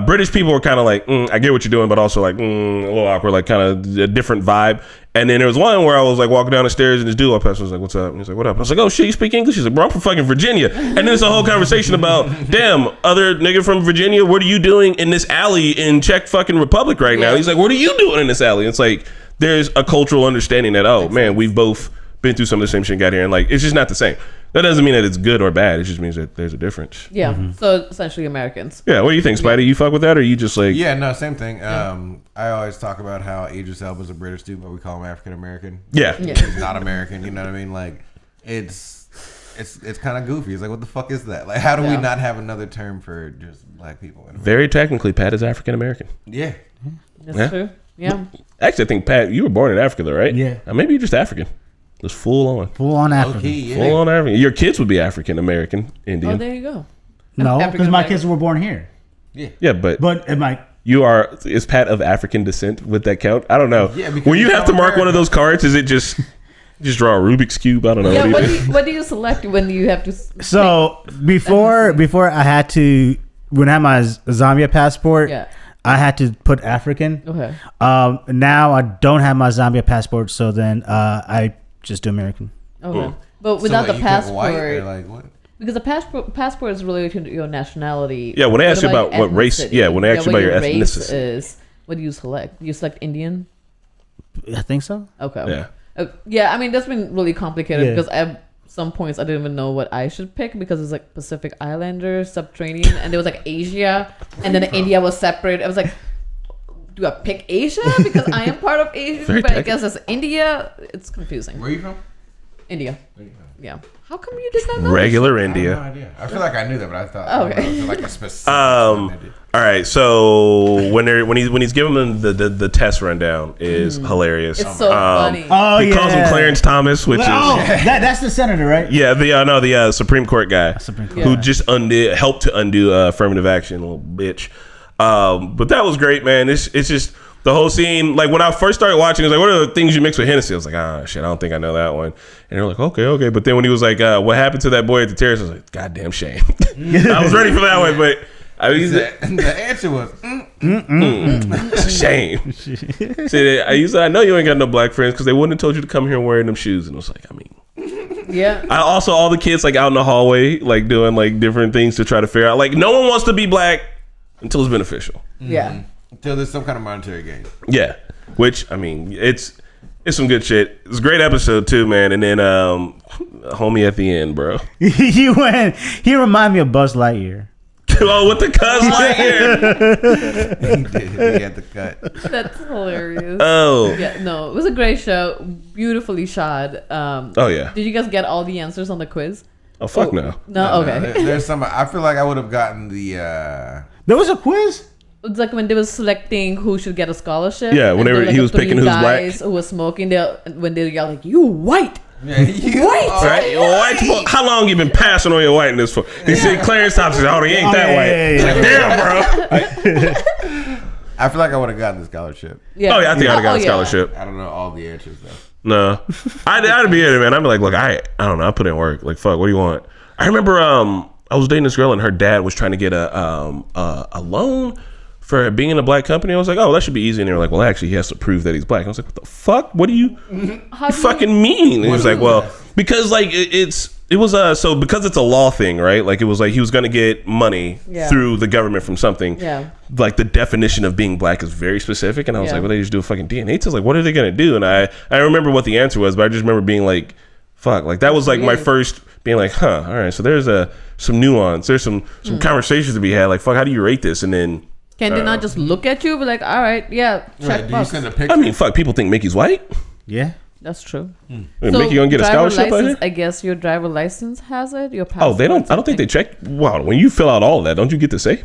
Speaker 1: British people were kind of like, I get what you're doing, but also like a little awkward, like kind of a different vibe. And then there was one where I was like walking down the stairs and this dude, I passed, was like, what's up? And he's like, what up? I was like, oh shit, you speak English? He's like, bro, I'm from fucking Virginia. And then it's a whole conversation about, damn, other nigga from Virginia, what are you doing in this alley in Czech fucking Republic right now? He's like, what are you doing in this alley? It's like, there's a cultural understanding that, oh man, we've both been through some of the same shit and got here, and like it's just not the same. That doesn't mean that it's good or bad. It just means that there's a difference.
Speaker 3: Yeah. So essentially Americans.
Speaker 1: Yeah. What do you think, Spidey? You fuck with that, or you just like?
Speaker 4: Yeah. No. Same thing. I always talk about how Idris Elba's a British dude, but we call him African American.
Speaker 1: Yeah.
Speaker 4: He's not American. You know what I mean? Like it's kind of goofy. It's like, what the fuck is that? Like, how do we not have another term for just black people?
Speaker 1: Very technically, Pat is African American.
Speaker 4: Yeah.
Speaker 3: That's true. Yeah.
Speaker 1: Actually, I think Pat, you were born in Africa, though, right?
Speaker 2: Yeah.
Speaker 1: Maybe you're just African. Just full on African.
Speaker 4: Okay, yeah.
Speaker 1: Full on African. Your kids would be African American, Indian.
Speaker 3: Oh, there you go.
Speaker 2: No, because my kids were born here.
Speaker 1: Yeah, but
Speaker 2: am I?
Speaker 1: You is Pat of African descent? Would that count? I don't know.
Speaker 4: Yeah,
Speaker 1: when you have to mark one of those cards, is it just draw a Rubik's cube? I don't know.
Speaker 3: Yeah, what do you select when you have to?
Speaker 2: So before I had to, when I had my Zambia passport, I had to put African.
Speaker 3: Okay.
Speaker 2: Now I don't have my Zambia passport, so then I just do American.
Speaker 3: Okay. But without the passport,
Speaker 4: white or like what?
Speaker 3: Because the passport is related to your nationality.
Speaker 1: Yeah, when they ask you about what race, when they ask you about your ethnicity,
Speaker 3: is what do you select? Do you select Indian?
Speaker 2: I think so.
Speaker 3: Okay. Yeah. I mean, that's been really complicated because at some points I didn't even know what I should pick because it's like Pacific Islanders, subterranean, and there was like Asia, and then India was separate. I was like, do I pick Asia because I am part of Asia? But I guess it's India. It's confusing.
Speaker 4: Where are you from?
Speaker 3: India. Yeah. How come you did not know?
Speaker 1: Regular
Speaker 4: I have no
Speaker 1: India.
Speaker 4: idea. I feel like I knew that, but I thought
Speaker 3: Oh, okay.
Speaker 4: I don't know, like a specific.
Speaker 1: All right, so when he's giving them the test rundown is hilarious.
Speaker 3: It's so funny.
Speaker 2: Oh,
Speaker 1: He calls him Clarence Thomas, which
Speaker 2: that's the senator, right?
Speaker 1: the Supreme Court guy
Speaker 2: Supreme Court.
Speaker 1: who just helped to undo affirmative action, little bitch. But that was great, man. It's just the whole scene. Like when I first started watching, it was like, what are the things you mix with Hennessy? I was like, shit, I don't think I know that one. And they're like, okay. But then when he was like, what happened to that boy at the terrace? I was like, goddamn shame. I was ready for that one, but I mean,
Speaker 4: The answer was.
Speaker 1: it's a shame. See, I know you ain't got no black friends because they wouldn't have told you to come here wearing them shoes. And I was like, I mean,
Speaker 3: Yeah.
Speaker 1: I also all the kids like out in the hallway, like doing like different things to try to figure out. Like no one wants to be black until it's beneficial.
Speaker 3: Yeah.
Speaker 4: Until there's some kind of monetary gain.
Speaker 1: Yeah, which I mean, it's some good shit. It's a great episode too, man. And then homie at the end, bro.
Speaker 2: He reminded me of Buzz Lightyear.
Speaker 1: Oh, with the cuz Lightyear.
Speaker 4: He did. He had the cut.
Speaker 3: That's hilarious.
Speaker 1: Oh.
Speaker 3: Yeah, no, it was a great show. Beautifully shot.
Speaker 1: Oh yeah.
Speaker 3: Did you guys get all the answers on the quiz?
Speaker 1: Oh fuck no.
Speaker 3: No, okay.
Speaker 4: There's some. I feel like I would have gotten the.
Speaker 2: There was a quiz.
Speaker 3: It's like when they were selecting who should get a scholarship.
Speaker 1: Yeah,
Speaker 3: and
Speaker 1: whenever
Speaker 3: there were,
Speaker 1: he was
Speaker 3: three
Speaker 1: picking who's black.
Speaker 3: guys who was smoking, when they yelled like, "You white."
Speaker 4: Yeah, you
Speaker 3: White?
Speaker 4: are-
Speaker 1: Right? White, how long you been passing on your whiteness for? He said Clarence Thompson. Oh, he ain't that white.
Speaker 2: Yeah.
Speaker 1: Damn, bro.
Speaker 4: I feel like I would have gotten the scholarship.
Speaker 3: Yeah.
Speaker 1: Oh yeah, I think I'd have got a
Speaker 3: yeah.
Speaker 1: scholarship.
Speaker 4: I don't know all the answers though.
Speaker 1: No, I'd be in it, man. I'd be like, look, I don't know. I put in work. Like, fuck, what do you want? I remember I was dating this girl and her dad was trying to get a loan for being in a black company. I was like, oh, that should be easy. And they were like, well, actually, he has to prove that he's black. I was like, what the fuck? What do you fucking mean? And he was like, well, because like it was so because it's a law thing, right? Like it was like he was gonna get money through the government from something.
Speaker 3: Yeah.
Speaker 1: Like the definition of being black is very specific, and I was like, well, they just do a fucking DNA test. Like, what are they gonna do? And I remember what the answer was, but I just remember being like, fuck, like that was like my first being like, huh, all right, so there's some nuance, there's some conversations to be had. Like, fuck, how do you rate this? And then
Speaker 3: Can they not just look at you, be like, all right, yeah, check
Speaker 4: Right, do you
Speaker 3: box.
Speaker 4: send a picture?
Speaker 1: I mean, fuck, people think Mickey's white.
Speaker 2: Yeah.
Speaker 3: That's true.
Speaker 1: Mickey gonna get a
Speaker 3: driver
Speaker 1: scholarship out
Speaker 3: license,
Speaker 1: here?
Speaker 3: I guess your driver license has it. Your
Speaker 1: Oh,
Speaker 3: passport.
Speaker 1: they don't. I don't think they check. Wow, when you fill out all of that, don't you get to say?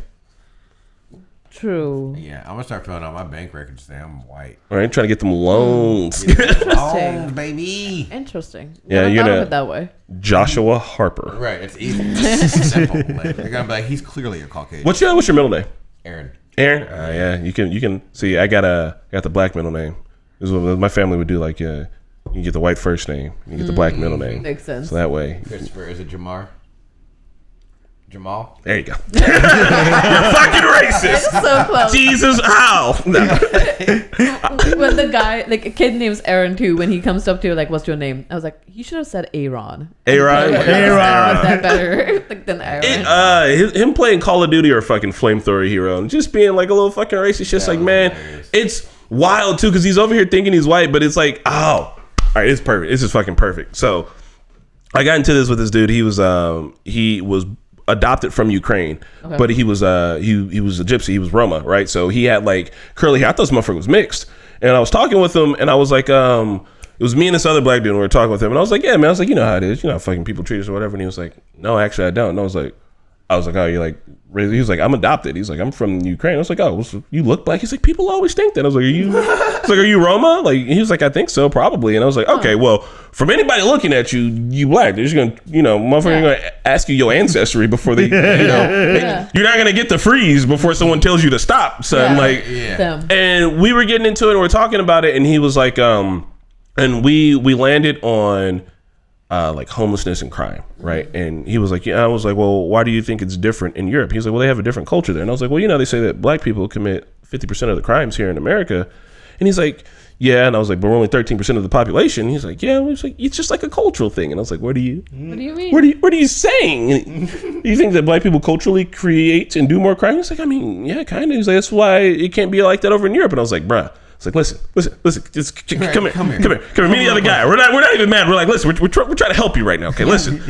Speaker 3: True.
Speaker 4: Yeah, I'm gonna start filling out my bank records. Say I'm white.
Speaker 1: All right, trying to get them loans.
Speaker 4: Oh, baby.
Speaker 3: Interesting.
Speaker 1: Yeah,
Speaker 3: Never
Speaker 1: you're
Speaker 3: thought of
Speaker 1: gonna-
Speaker 3: it that way.
Speaker 1: Joshua Harper.
Speaker 4: Right, it's easy. It's simple. Like, they're gonna be like, he's clearly a Caucasian.
Speaker 1: What's your middle name?
Speaker 4: Aaron?
Speaker 1: Aaron. Yeah, you can see. I got the black middle name. This is what my family would do. Like, you get the white first name, you get the black middle name.
Speaker 3: Makes sense.
Speaker 1: So that way,
Speaker 4: Christopher, is it Jamar? Jamal?
Speaker 1: there you go. You're fucking racist.
Speaker 3: So close.
Speaker 1: Jesus, how? No.
Speaker 3: When the guy, like a kid names Aaron too, when he comes up to you like, "What's your name?" I was like, "He should have said Aaron."
Speaker 1: Aaron.
Speaker 3: That better like, than Aaron.
Speaker 1: Him playing Call of Duty or fucking flamethrower hero and just being like a little fucking racist. Just like, man,
Speaker 4: hilarious.
Speaker 1: it's wild too because he's over here thinking he's white, but it's like, oh, all right, it's perfect. This is fucking perfect. So I got into this with this dude. He was adopted from Ukraine, but he was a gypsy. He was Roma, right? So he had like curly hair. I thought this motherfucker was mixed. And I was talking with him, and I was like, it was me and this other black dude, and we were talking with him, and I was like, yeah, man. I was like, you know how it is. You know how fucking people treat us or whatever. And he was like, no, actually, I don't. And I was like, oh, you're like, he was like, I'm adopted. He's like, I'm from Ukraine. I was like, oh, well, you look black. He's like, people always think that. I was like, are you Roma? Like, he was like, I think so, probably. And I was like, okay, well, from anybody looking at you, you black. They're just gonna, motherfucker, gonna ask you your ancestry before they, you're not gonna get the freeze before someone tells you to stop, son.
Speaker 3: Them.
Speaker 1: And we were getting into it and we're talking about it, and he was like, and we landed on like homelessness and crime, right? And he was like, yeah. I was like, well, why do you think it's different in Europe? He was like, well, they have a different culture there. And I was like, well, they say that black people commit 50% of the crimes here in America. And he's like, yeah. And I was like, but we're only 13% of the population. He's like, yeah. It's just like a cultural thing. And I was like, what do you
Speaker 3: mean?
Speaker 1: What are you saying? You think that black people culturally create and do more crime? He's like, I mean, yeah, kind of. He's like, that's why it can't be like that over in Europe. And I was like, bruh. It's like, listen. Just come here. Me and the other guy. We're not even mad. We're like, listen. We're trying to help you right now. Okay, listen.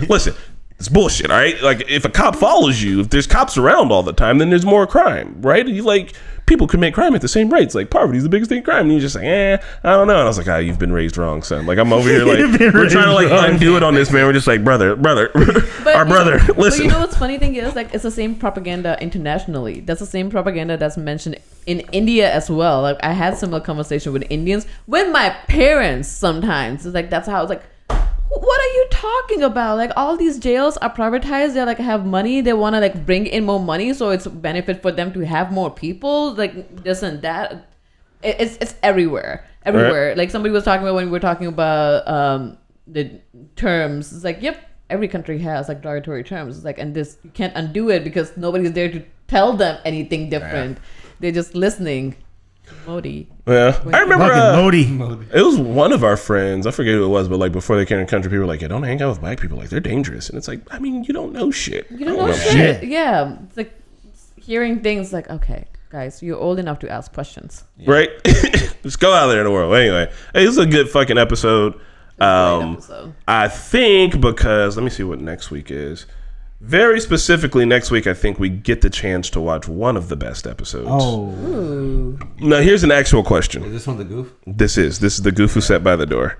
Speaker 1: It's bullshit, all right? Like, if a cop follows you, if there's cops around all the time, then there's more crime, right? You like, people commit crime at the same rates. Like, poverty is the biggest thing in crime. And you're just like, I don't know. And I was like, you've been raised wrong, son. Like, I'm over here, like, we're trying to, like, undo it on this, man. We're just like, brother, our brother, listen.
Speaker 3: But you know what's funny thing is, like, it's the same propaganda internationally. That's the same propaganda that's mentioned in India as well. Like, I had similar conversation with Indians, with my parents sometimes. It's like, that's how it's like, what are you talking about? Like, all these jails are privatized. They like have money. They want to like bring in more money, so it's a benefit for them to have more people. Like this and that. It's everywhere. Right. Like somebody was talking about when we were talking about the terms. It's like, yep, every country has like derogatory terms. It's like, and this you can't undo it because nobody's there to tell them anything different. They're just listening. Modi.
Speaker 1: Yeah, I remember
Speaker 2: Modi.
Speaker 1: It was one of our friends. I forget who it was, but like before they came in the country, people were like, "Yeah, don't hang out with black people. Like they're dangerous." And it's like, I mean, you don't know shit.
Speaker 3: You don't know shit. Yeah, it's like hearing things like, okay, guys, you're old enough to ask questions,
Speaker 1: right? Just go out there in the world. Anyway, hey, this is a good fucking episode. I think because let me see what next week is. Very specifically, next week, I think we get the chance to watch one of the best episodes.
Speaker 2: Oh.
Speaker 3: Ooh.
Speaker 1: Now, here's an actual question.
Speaker 4: Is this one the goof?
Speaker 1: This is the goof who sat by the door.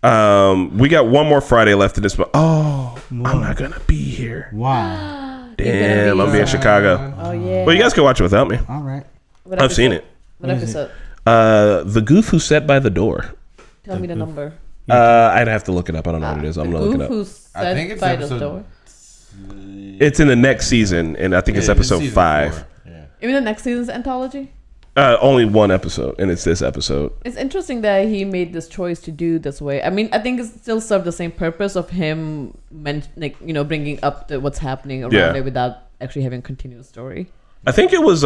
Speaker 1: We got one more Friday left in this month. Oh, I'm not going to be here.
Speaker 2: Wow.
Speaker 1: Damn, I'm in Chicago.
Speaker 3: Oh, yeah.
Speaker 1: Well, you guys can watch it without me.
Speaker 2: All right.
Speaker 1: I've seen it.
Speaker 3: What episode?
Speaker 1: The goof who sat by the door.
Speaker 3: Tell me the number.
Speaker 1: I'd have to to look it up. I don't know what it is. I'm going to look it up.
Speaker 3: Who
Speaker 4: I think it's
Speaker 3: by the
Speaker 4: episode...
Speaker 3: door?
Speaker 1: It's in the next season, and I think it's episode 5.
Speaker 4: Yeah.
Speaker 3: Even the next season's anthology?
Speaker 1: Only one episode, and it's this episode.
Speaker 3: It's interesting that he made this choice to do this way. I mean, I think it still served the same purpose of him, bringing up what's happening around it without actually having a continuous story.
Speaker 1: I think it was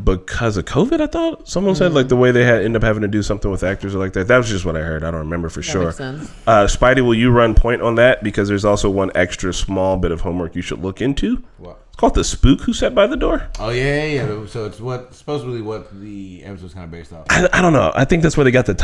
Speaker 1: because of COVID. I thought someone said like the way they had end up having to do something with actors or like that. That was just what I heard. I don't remember for sure.
Speaker 3: Makes sense.
Speaker 1: Spidey, will you run point on that? Because there's also one extra small bit of homework you should look into.
Speaker 4: What?
Speaker 1: It's called The Spook Who Sat by the Door.
Speaker 4: Oh yeah. So it's supposedly what the episode's kind of based off.
Speaker 1: I don't know. I think that's where they got the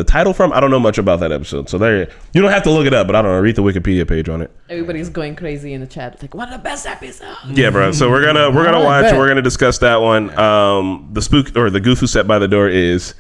Speaker 1: title from. I don't know much about that episode. So there, you don't have to look it up, but I don't know. Read the Wikipedia page on it.
Speaker 3: Everybody's going crazy in the chat. It's like, one of the best episodes.
Speaker 1: Yeah, bro. So we're gonna watch. We're gonna discuss that one. The spook or the goof who sat by the door is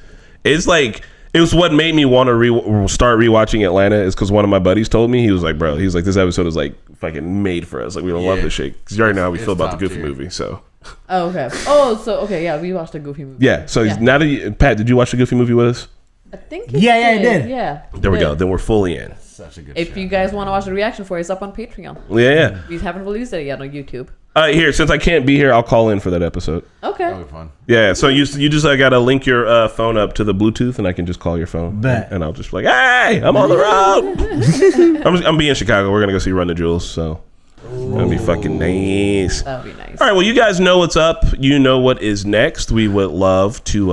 Speaker 1: like it was what made me want to start rewatching Atlanta. Is because one of my buddies told me, he was like, bro, he's like, this episode is like fucking made for us. Like we don't love this shit because you already know how we feel about the Goofy movie. So.
Speaker 3: Oh, okay. Oh, yeah, we watched the Goofy movie.
Speaker 1: Yeah. So now that Pat, did you watch the Goofy movie with us?
Speaker 3: I think.
Speaker 2: I did.
Speaker 3: Yeah.
Speaker 1: There we go. Then we're fully in.
Speaker 4: Such a good.
Speaker 3: If you guys want to watch the reaction for it, it's up on Patreon.
Speaker 1: Yeah.
Speaker 3: We haven't released it yet on YouTube.
Speaker 1: Here, since I can't be here, I'll call in for that episode.
Speaker 3: Okay.
Speaker 4: That'll be fun.
Speaker 1: Yeah, so you just gotta link your phone up to the Bluetooth, and I can just call your phone.
Speaker 2: Bet.
Speaker 1: And I'll just be like, hey, I'm on the road. I'm be in Chicago. We're gonna go see Run the Jewels, so that'll be fucking nice.
Speaker 3: That would be nice.
Speaker 1: All right, well, you guys know what's up. You know what is next. We would love to,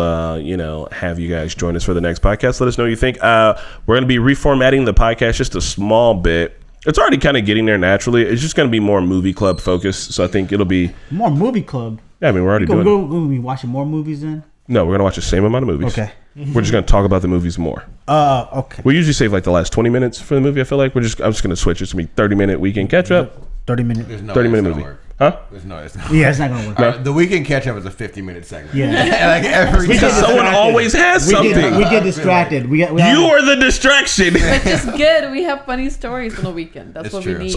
Speaker 1: have you guys join us for the next podcast. Let us know what you think. We're gonna be reformatting the podcast just a small bit. It's already kind of getting there naturally. It's just going to be more movie club focused. So I think it'll be
Speaker 2: more movie club.
Speaker 1: Yeah, I mean, we're already doing it.
Speaker 2: We're going to be watching more movies then?
Speaker 1: No, we're going to watch the same amount of movies.
Speaker 2: Okay.
Speaker 1: We're just going to talk about the movies more.
Speaker 2: Okay.
Speaker 1: We usually save like the last 20 minutes for the movie. I feel like I'm just going to switch. It's going to be 30-minute weekend catch up.
Speaker 2: 30 minutes.
Speaker 1: 30-minute movie. Huh?
Speaker 4: It's not
Speaker 2: Yeah, it's not going to work.
Speaker 4: The weekend catch up is a 50-minute segment.
Speaker 2: Yeah.
Speaker 4: Like every time.
Speaker 1: Someone always has something.
Speaker 2: We get distracted.
Speaker 1: You are the distraction.
Speaker 3: Which is good. We have funny stories on the weekend. That's what
Speaker 4: true.
Speaker 3: we need.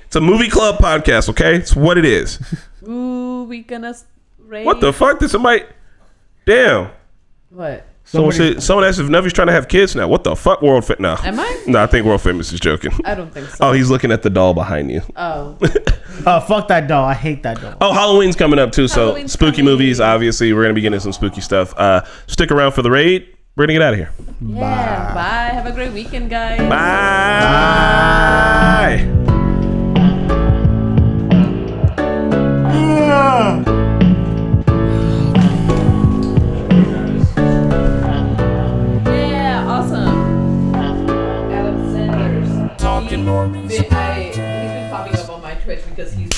Speaker 1: It's a movie club podcast, okay? It's what it is.
Speaker 3: Ooh, we gonna rate.
Speaker 1: What the fuck? Did somebody... Damn.
Speaker 3: What?
Speaker 1: Someone asked if Nuvy's trying to have kids now. What the fuck, World Fit? No.
Speaker 3: Am I?
Speaker 1: No, I think World Famous is joking.
Speaker 3: I don't think so.
Speaker 1: Oh, he's looking at the doll behind you.
Speaker 3: Oh.
Speaker 2: Fuck that doll. I hate that doll.
Speaker 1: Oh, Halloween's coming up too. So
Speaker 3: Halloween's
Speaker 1: spooky
Speaker 3: coming.
Speaker 1: movies, obviously. We're going to be getting some spooky stuff. Stick around for the raid. We're going to get out of here.
Speaker 3: Yeah. Bye. Have a great weekend, guys.
Speaker 1: Bye.
Speaker 3: Yeah. Awesome. Adam Sanders.
Speaker 5: Talking normies.
Speaker 3: He's been popping up on my Twitch because he's